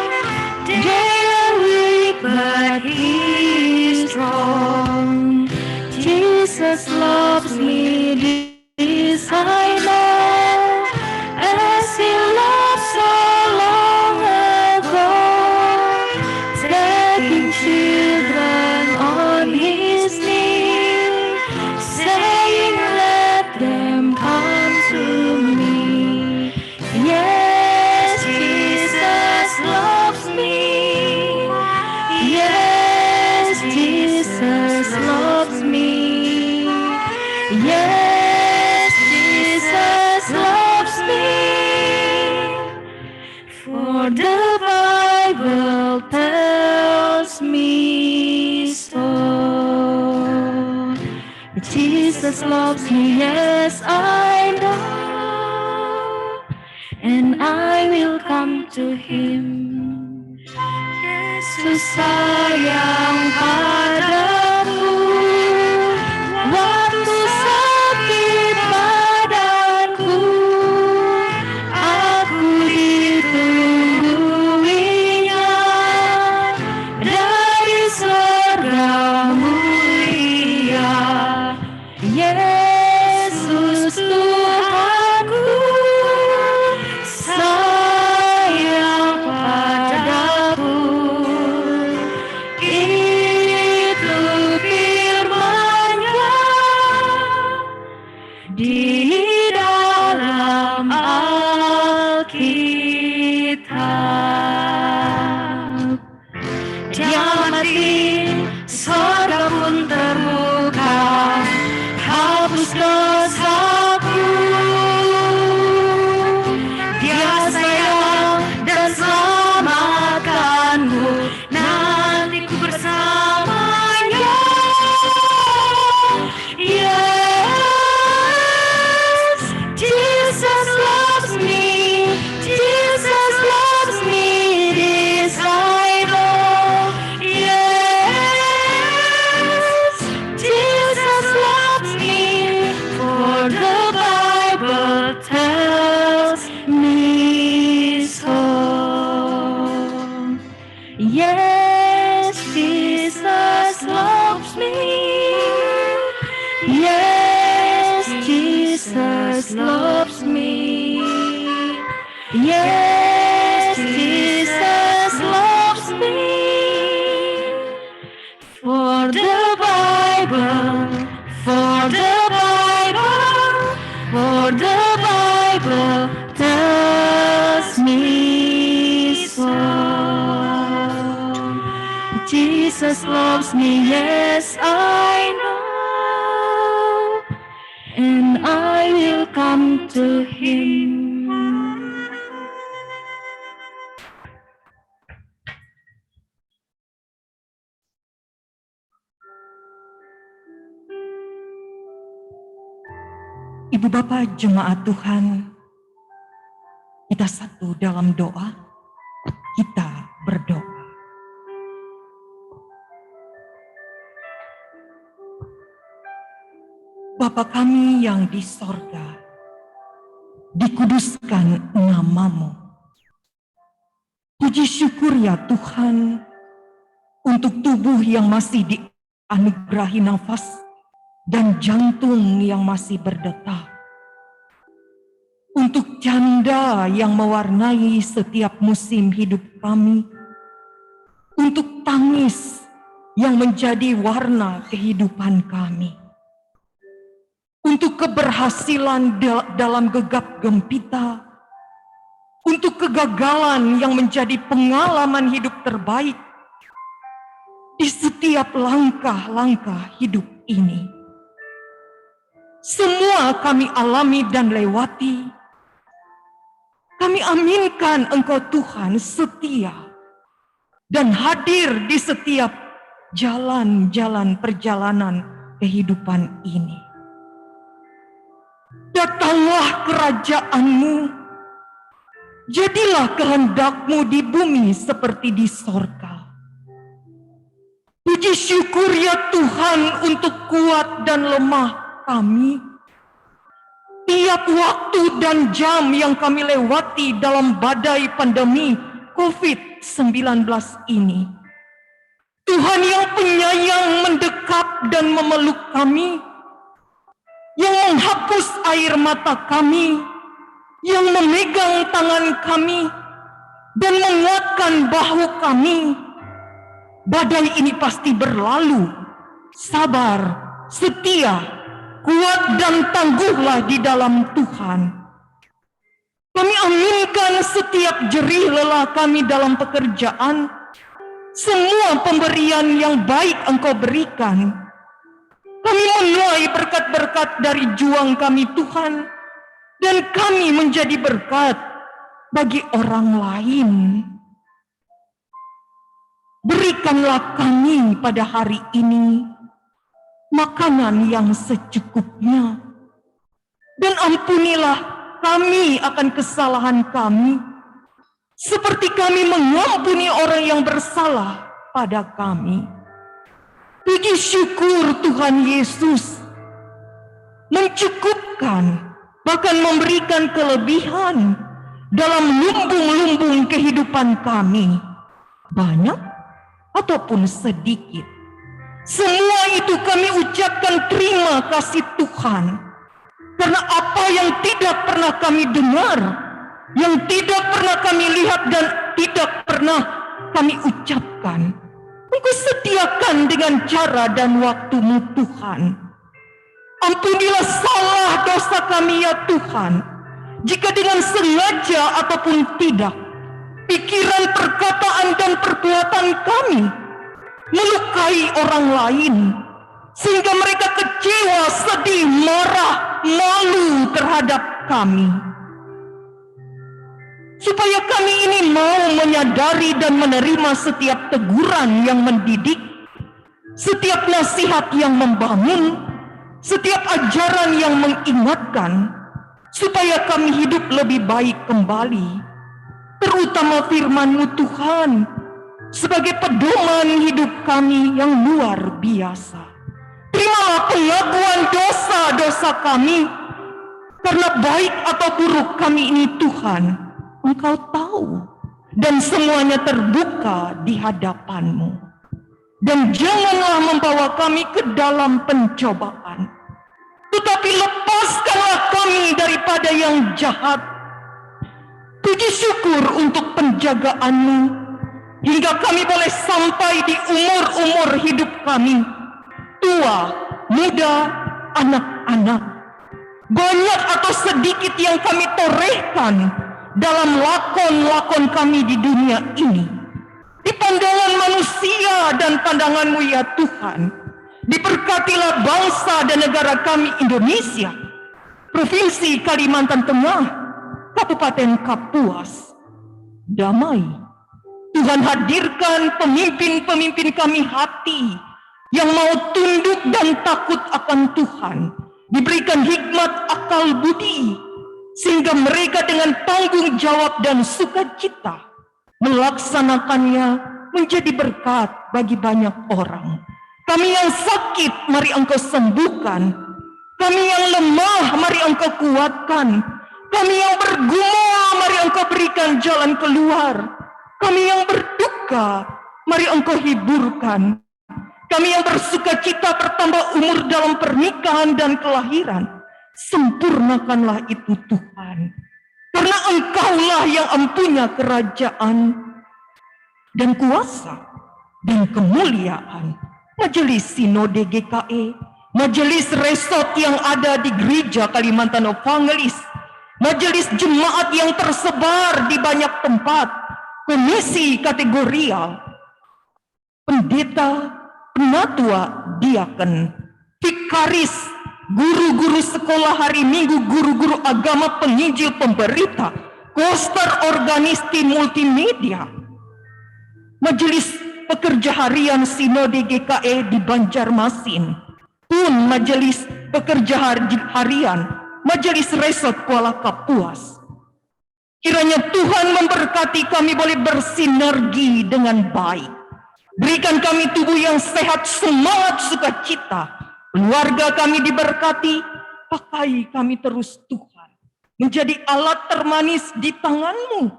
They are weak, but He is strong. Jesus loves me, this I know, as He loves so long ago. Children on His knee, saying, let them come to me. Yes, Jesus loves me. Yes, Jesus loves me. Yes. For the Bible tells me so. Jesus loves me, yes, I know, and I will come to Him. Yesus sayang padaku, waktu sakit badanku, aku ditungguinya dari surga mulia. Yesus Tuhanku sayang padaku, itu firman-Nya di dalam Alkitab. Dia mati, surga pun terbuka, hapus dosaku. Dia sayang dan selamatkanmu, nanti ku bersamanya. Yes, Jesus loves me, Jesus loves me, this I know. Yes, Jesus loves me, for the Bible tells me so. Yes, Jesus loves me. Yes, Jesus loves me. Yes, Jesus loves me. For the Bible, for the Bible, for the Bible tells me so. Jesus loves me, yes, I know, and I will come to Him. Ibu Bapak jemaat Tuhan, kita satu dalam doa, kita berdoa. Bapa kami yang di sorga, dikuduskan nama-Mu. Puji syukur ya Tuhan, untuk tubuh yang masih dianugerahi nafas dan jantung yang masih berdetak. Untuk canda yang mewarnai setiap musim hidup kami. Untuk tangis yang menjadi warna kehidupan kami. Untuk keberhasilan dalam gegap gempita. Untuk kegagalan yang menjadi pengalaman hidup terbaik di setiap langkah-langkah hidup ini. Semua kami alami dan lewati. Kami aminkan Engkau Tuhan setia dan hadir di setiap jalan-jalan perjalanan kehidupan ini. Datanglah kerajaan-Mu, jadilah kehendak-Mu di bumi seperti di sorga. Puji syukur ya Tuhan untuk kuat dan lemah kami. Tiap waktu dan jam yang kami lewati dalam badai pandemi COVID-19 ini. Tuhan yang penyayang mendekat dan memeluk kami. Yang menghapus air mata kami. Yang memegang tangan kami. Dan menguatkan bahu kami. Badai ini pasti berlalu. Sabar, setia, kuat dan tangguhlah di dalam Tuhan. Kami aminkan setiap jerih lelah kami dalam pekerjaan. Semua pemberian yang baik Engkau berikan. Kami menuai berkat-berkat dari juang kami Tuhan. Dan kami menjadi berkat bagi orang lain. Berikanlah kami pada hari ini makanan yang secukupnya, dan ampunilah kami akan kesalahan kami, seperti kami mengampuni orang yang bersalah pada kami. Puji syukur Tuhan Yesus mencukupkan, bahkan memberikan kelebihan dalam lumbung-lumbung kehidupan kami, banyak ataupun sedikit. Semua itu kami ucapkan terima kasih Tuhan, karena apa yang tidak pernah kami dengar, yang tidak pernah kami lihat dan tidak pernah kami ucapkan, Engkau sediakan dengan cara dan waktu-Mu Tuhan. Ampunilah salah dosa kami ya Tuhan, jika dengan sengaja ataupun tidak, pikiran, perkataan, dan perbuatan kami melukai orang lain, sehingga mereka kecewa, sedih, marah, malu terhadap kami. Supaya kami ini mau menyadari dan menerima setiap teguran yang mendidik, setiap nasihat yang membangun, setiap ajaran yang mengingatkan, supaya kami hidup lebih baik kembali, terutama firman-Mu Tuhan, sebagai pedoman hidup kami yang luar biasa. Terimalah pengakuan dosa-dosa kami, karena baik atau buruk kami ini Tuhan, Engkau tahu, dan semuanya terbuka di hadapan-Mu. Dan janganlah membawa kami ke dalam pencobaan, tetapi lepaskanlah kami daripada yang jahat. Puji syukur untuk penjagaan-Mu, hingga kami boleh sampai di umur-umur hidup kami, tua, muda, anak-anak. Banyak atau sedikit yang kami torehkan dalam lakon-lakon kami di dunia ini, di pandangan manusia dan pandangan-Mu ya Tuhan. Diberkatilah bangsa dan negara kami Indonesia, Provinsi Kalimantan Tengah, Kabupaten Kapuas. Damai. Tuhan hadirkan pemimpin-pemimpin kami hati yang mau tunduk dan takut akan Tuhan, diberikan hikmat akal budi, sehingga mereka dengan tanggung jawab dan sukacita melaksanakannya menjadi berkat bagi banyak orang. Kami yang sakit, mari Engkau sembuhkan. Kami yang lemah, mari Engkau kuatkan. Kami yang bergumul, mari Engkau berikan jalan keluar. Kami yang berduka, mari Engkau hiburkan. Kami yang bersukacita bertambah umur dalam pernikahan dan kelahiran, sempurnakanlah itu Tuhan. Karena Engkaulah yang empunya kerajaan dan kuasa dan kemuliaan. Majelis Sinode GKE, Majelis Resort yang ada di Gereja Kalimantan Evangelis, Majelis Jemaat yang tersebar di banyak tempat, Komisi Kategorial, Pendeta, Penatua, Diaken, Vikaris, guru-guru sekolah hari Minggu, guru-guru agama, penginjil, pemberita, koster, organisti, multimedia, Majelis Pekerja Harian Sinode GKE di Banjarmasin, pun Majelis Pekerja Harian Majelis Resort Kuala Kapuas. Kiranya Tuhan memberkati kami boleh bersinergi dengan baik. Berikan kami tubuh yang sehat, semangat, sukacita. Keluarga kami diberkati, pakai kami terus Tuhan, menjadi alat termanis di tangan-Mu,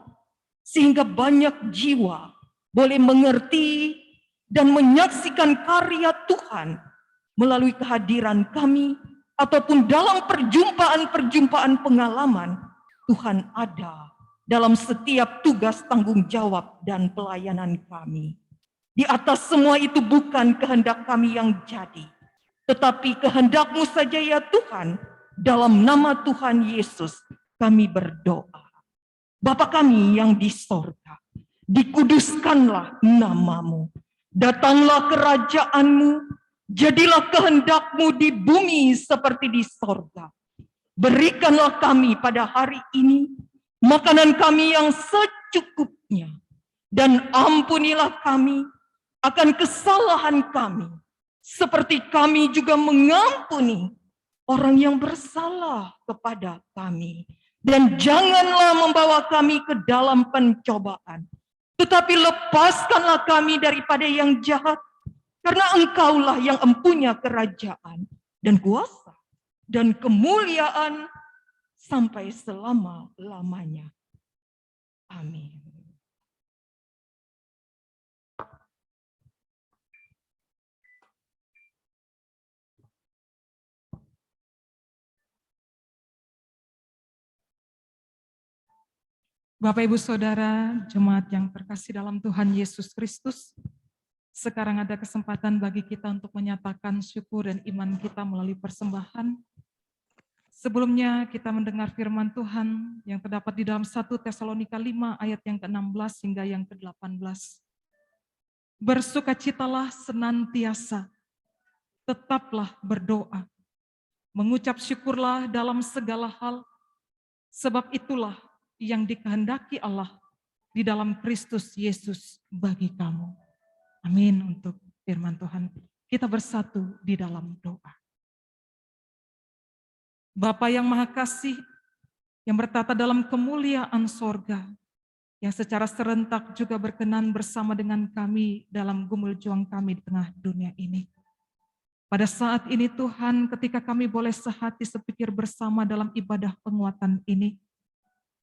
sehingga banyak jiwa boleh mengerti dan menyaksikan karya Tuhan melalui kehadiran kami, ataupun dalam perjumpaan-perjumpaan pengalaman Tuhan ada dalam setiap tugas tanggung jawab dan pelayanan kami. Di atas semua itu bukan kehendak kami yang jadi, tetapi kehendak-Mu saja ya Tuhan. Dalam nama Tuhan Yesus kami berdoa. Bapa kami yang di sorga, dikuduskanlah nama-Mu. Datanglah kerajaan-Mu, jadilah kehendak-Mu di bumi seperti di sorga. Berikanlah kami pada hari ini makanan kami yang secukupnya, dan ampunilah kami akan kesalahan kami, seperti kami juga mengampuni orang yang bersalah kepada kami. Dan janganlah membawa kami ke dalam pencobaan, tetapi lepaskanlah kami daripada yang jahat, karena Engkaulah yang empunya kerajaan dan kuasa dan kemuliaan sampai selama-lamanya. Amin. Bapak, Ibu, Saudara, jemaat yang terkasih dalam Tuhan Yesus Kristus, sekarang ada kesempatan bagi kita untuk menyatakan syukur dan iman kita melalui persembahan. Sebelumnya kita mendengar firman Tuhan yang terdapat di dalam 1 Tesalonika 5 ayat yang ke-16 hingga yang ke-18. Bersukacitalah senantiasa, tetaplah berdoa, mengucap syukurlah dalam segala hal, sebab itulah yang dikehendaki Allah di dalam Kristus Yesus bagi kamu. Amin untuk firman Tuhan. Kita bersatu di dalam doa. Bapa yang Maha Kasih, yang bertata dalam kemuliaan sorga, yang secara serentak juga berkenan bersama dengan kami dalam gumul juang kami di tengah dunia ini. Pada saat ini Tuhan, ketika kami boleh sehati sepikir bersama dalam ibadah penguatan ini,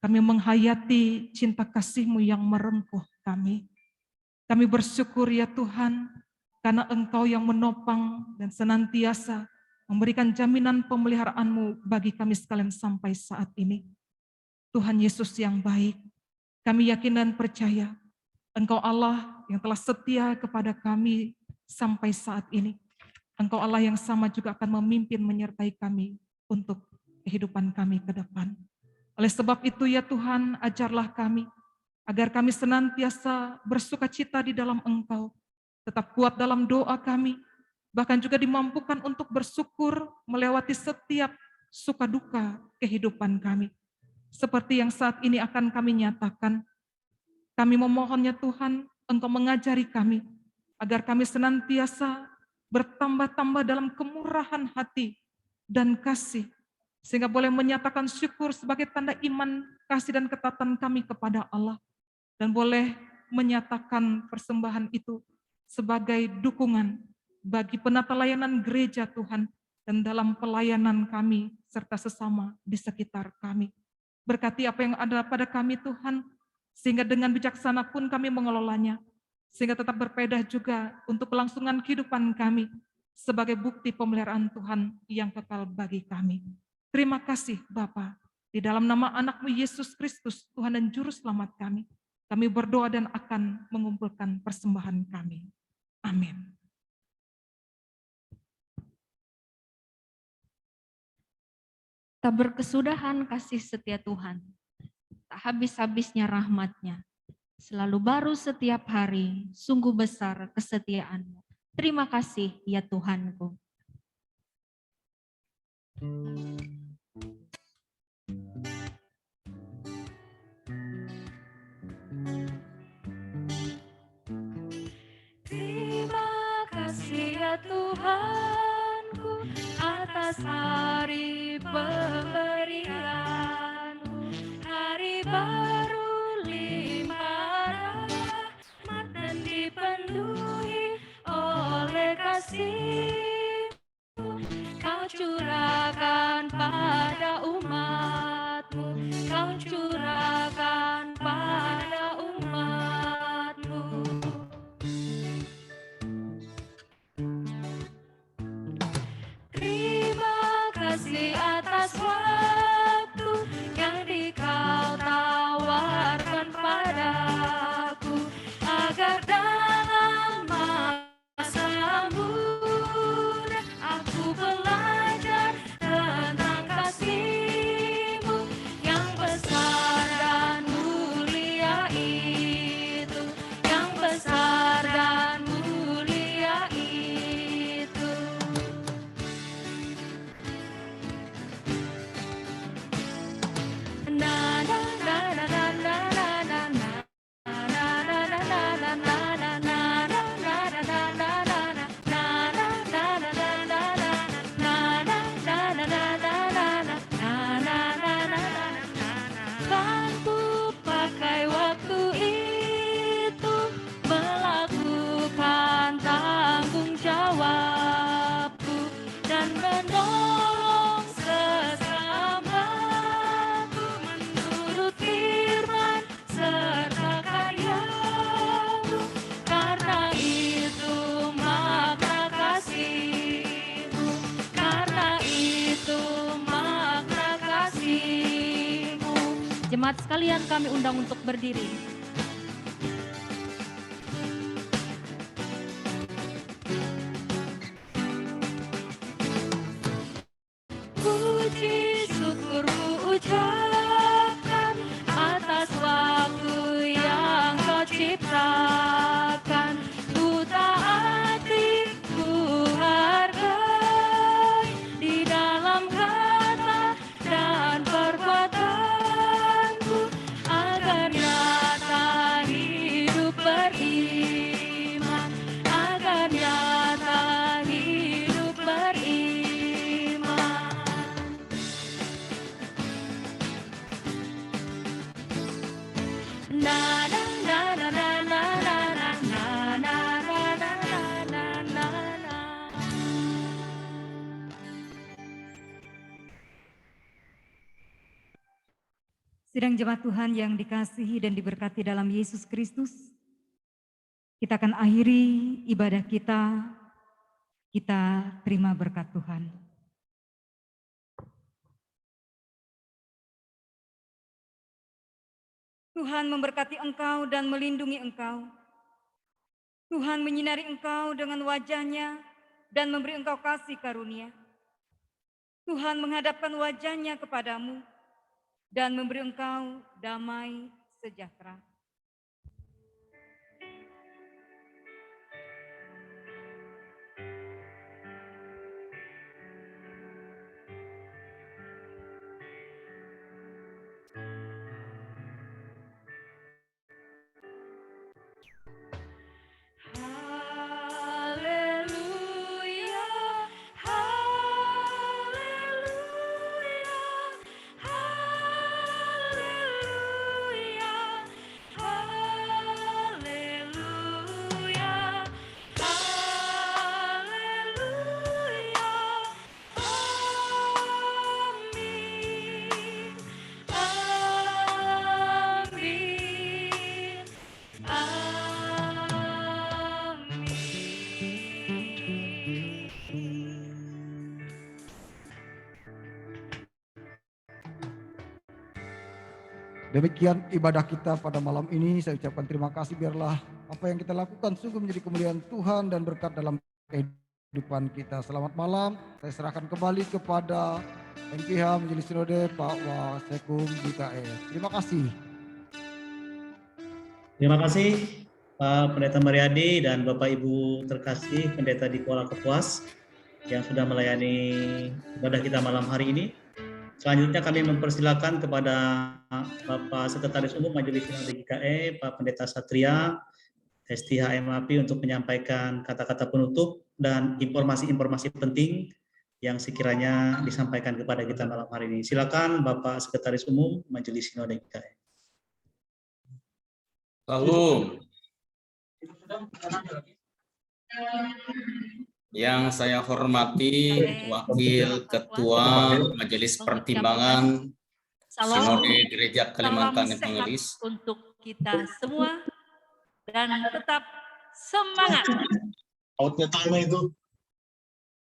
kami menghayati cinta kasih-Mu yang merengkuh kami. Kami bersyukur ya Tuhan, karena Engkau yang menopang dan senantiasa memberikan jaminan pemeliharaan-Mu bagi kami sekalian sampai saat ini. Tuhan Yesus yang baik, kami yakin dan percaya, Engkau Allah yang telah setia kepada kami sampai saat ini. Engkau Allah yang sama juga akan memimpin menyertai kami untuk kehidupan kami ke depan. Oleh sebab itu ya Tuhan, ajarlah kami, agar kami senantiasa bersukacita di dalam Engkau, tetap kuat dalam doa kami, bahkan juga dimampukan untuk bersyukur melewati setiap suka duka kehidupan kami. Seperti yang saat ini akan kami nyatakan, kami memohonnya Tuhan, Engkau mengajari kami, agar kami senantiasa bertambah-tambah dalam kemurahan hati dan kasih, sehingga boleh menyatakan syukur sebagai tanda iman, kasih dan ketaatan kami kepada Allah, dan boleh menyatakan persembahan itu sebagai dukungan bagi penata layanan gereja Tuhan, dan dalam pelayanan kami serta sesama di sekitar kami. Berkati apa yang ada pada kami Tuhan, sehingga dengan bijaksana pun kami mengelolanya, sehingga tetap berfaedah juga untuk kelangsungan kehidupan kami sebagai bukti pemeliharaan Tuhan yang kekal bagi kami. Terima kasih Bapa, di dalam nama anak-Mu Yesus Kristus, Tuhan dan Juru Selamat kami berdoa dan akan mengumpulkan persembahan kami. Amin. Tak berkesudahan kasih setia Tuhan, tak habis-habisnya rahmat-Nya, selalu baru setiap hari, sungguh besar kesetiaan-Mu. Terima kasih ya Tuhanku. Terima kasih ya Tuhanku atas hari pemberian-Mu, hari baru limpah rahmat dan dipenuhi oleh kasih. Kau curahkan pada umat-Mu, Kau curahkan pada umat-Mu. Terima kasih atas waktu yang Kau tawarkan padaku, agar dalam masa muda aku belajar tentang kasih-Mu yang besar dan mulia itu, yang besar dan mulia itu. dan menolong sesamaku menurut firman serta karya-Mu. Karena itu makna kasih-Mu, karena itu makna kasih-Mu. Jemaat sekalian, kami undang untuk berdiri. Puji syukur ku ucapkan atas waktu yang Kau ciptakan. Ku taati, ku hargai di dalam kata dan perbuatanku, agar nyata hidup beriman, agar nyata hidup beriman. Na na na na na na na na na na na na na. Sidang jemaat Tuhan yang dikasihi dan diberkati dalam Yesus Kristus, kita akan akhiri ibadah kita terima berkat Tuhan. Tuhan memberkati engkau dan melindungi engkau. Tuhan menyinari engkau dengan wajah-Nya dan memberi engkau kasih karunia. Tuhan menghadapkan wajah-Nya kepadamu dan memberi engkau damai sejahtera. Haleluya, haleluya, haleluya, haleluya, haleluya, amin, amin, Demikian ibadah kita pada malam ini. Saya ucapkan terima kasih, biarlah apa yang kita lakukan sungguh menjadi kemuliaan Tuhan dan berkat dalam kehidupan kita. Selamat malam. Saya serahkan kembali kepada MPH Majelis Sinode Pak Wasekum GKS. Terima kasih. Terima kasih Pak Pendeta Mariadi dan Bapak Ibu terkasih Pendeta di Kuala Kapuas yang sudah melayani ibadah kita malam hari ini. Selanjutnya kami mempersilakan kepada Bapak Sekretaris Umum Majelis Sinode GKE, Pak Pendeta Satria, STH MAP untuk menyampaikan kata-kata penutup dan informasi-informasi penting yang sekiranya disampaikan kepada kita malam hari ini. Silakan Bapak Sekretaris Umum Majelis Sinode GKE. Salam. Yang saya hormati Wakil Ketua Majelis Pertimbangan Sinode Gereja Kalimantan Evangelis untuk kita semua dan tetap semangat. Outnya time itu.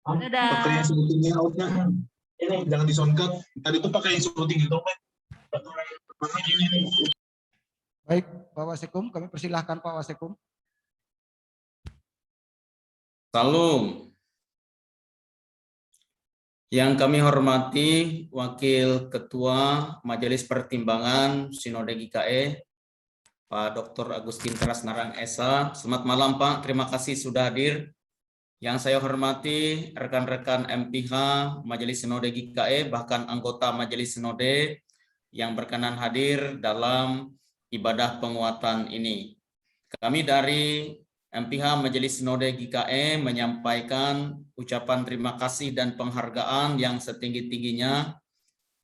Dadah. Pakai yang syutingnya outnya. Ini jangan disongkat. Tadi itu pakai yang syuting gitu, Pak. Baik, Pak Wasekum, kami persilahkan Pak Wasekum. Salam. Yang kami hormati Wakil Ketua Majelis Pertimbangan Sinode GKE, Pak Dr. Agustin Teras Narang Esa. Selamat malam Pak, terima kasih sudah hadir. Yang saya hormati rekan-rekan MPH Majelis Sinode GKE, bahkan anggota Majelis Sinode yang berkenan hadir dalam ibadah penguatan ini. Kami dari MPH Majelis Sinode GKE menyampaikan ucapan terima kasih dan penghargaan yang setinggi-tingginya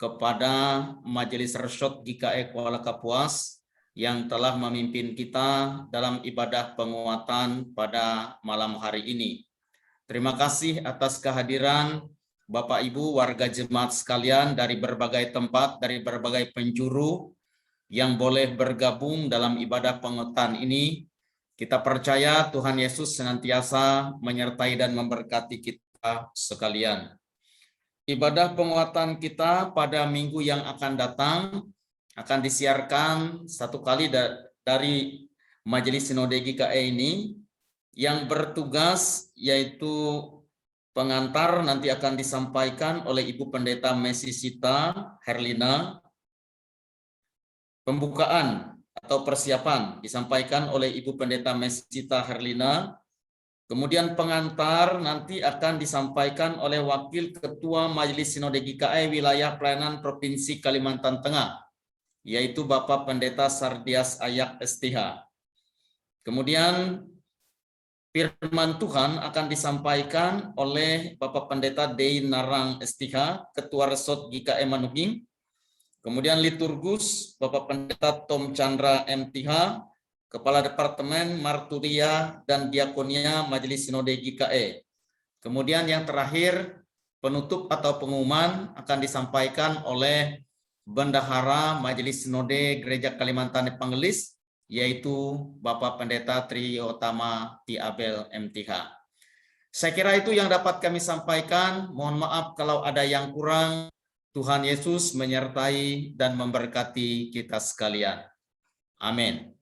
kepada Majelis Reshot GKE Kuala Kapuas yang telah memimpin kita dalam ibadah penguatan pada malam hari ini. Terima kasih atas kehadiran Bapak Ibu warga jemaat sekalian dari berbagai tempat, dari berbagai penjuru yang boleh bergabung dalam ibadah penguatan ini. Kita percaya Tuhan Yesus senantiasa menyertai dan memberkati kita sekalian. Ibadah penguatan kita pada minggu yang akan datang akan disiarkan satu kali dari Majelis Sinode GKE ini, yang bertugas yaitu pengantar nanti akan disampaikan oleh Ibu Pendeta Mesisita Herlina. Pembukaan atau persiapan disampaikan oleh Ibu Pendeta Mesisita Herlina. Kemudian pengantar nanti akan disampaikan oleh Wakil Ketua Majelis Sinode GKE Wilayah Pelayanan Provinsi Kalimantan Tengah, yaitu Bapak Pendeta Sardias Ayak STH. Kemudian firman Tuhan akan disampaikan oleh Bapak Pendeta Dei Narang STH, Ketua Resort GKE Manuging. Kemudian liturgus Bapak Pendeta Tom Chandra MTH, Kepala Departemen Marturia dan Diakonia Majelis Sinode GKE. Kemudian yang terakhir, penutup atau pengumuman akan disampaikan oleh Bendahara Majelis Sinode Gereja Kalimantan Pangelis, yaitu Bapak Pendeta Triyotama Tiabel MTH. Saya kira itu yang dapat kami sampaikan. Mohon maaf kalau ada yang kurang. Tuhan Yesus menyertai dan memberkati kita sekalian. Amin.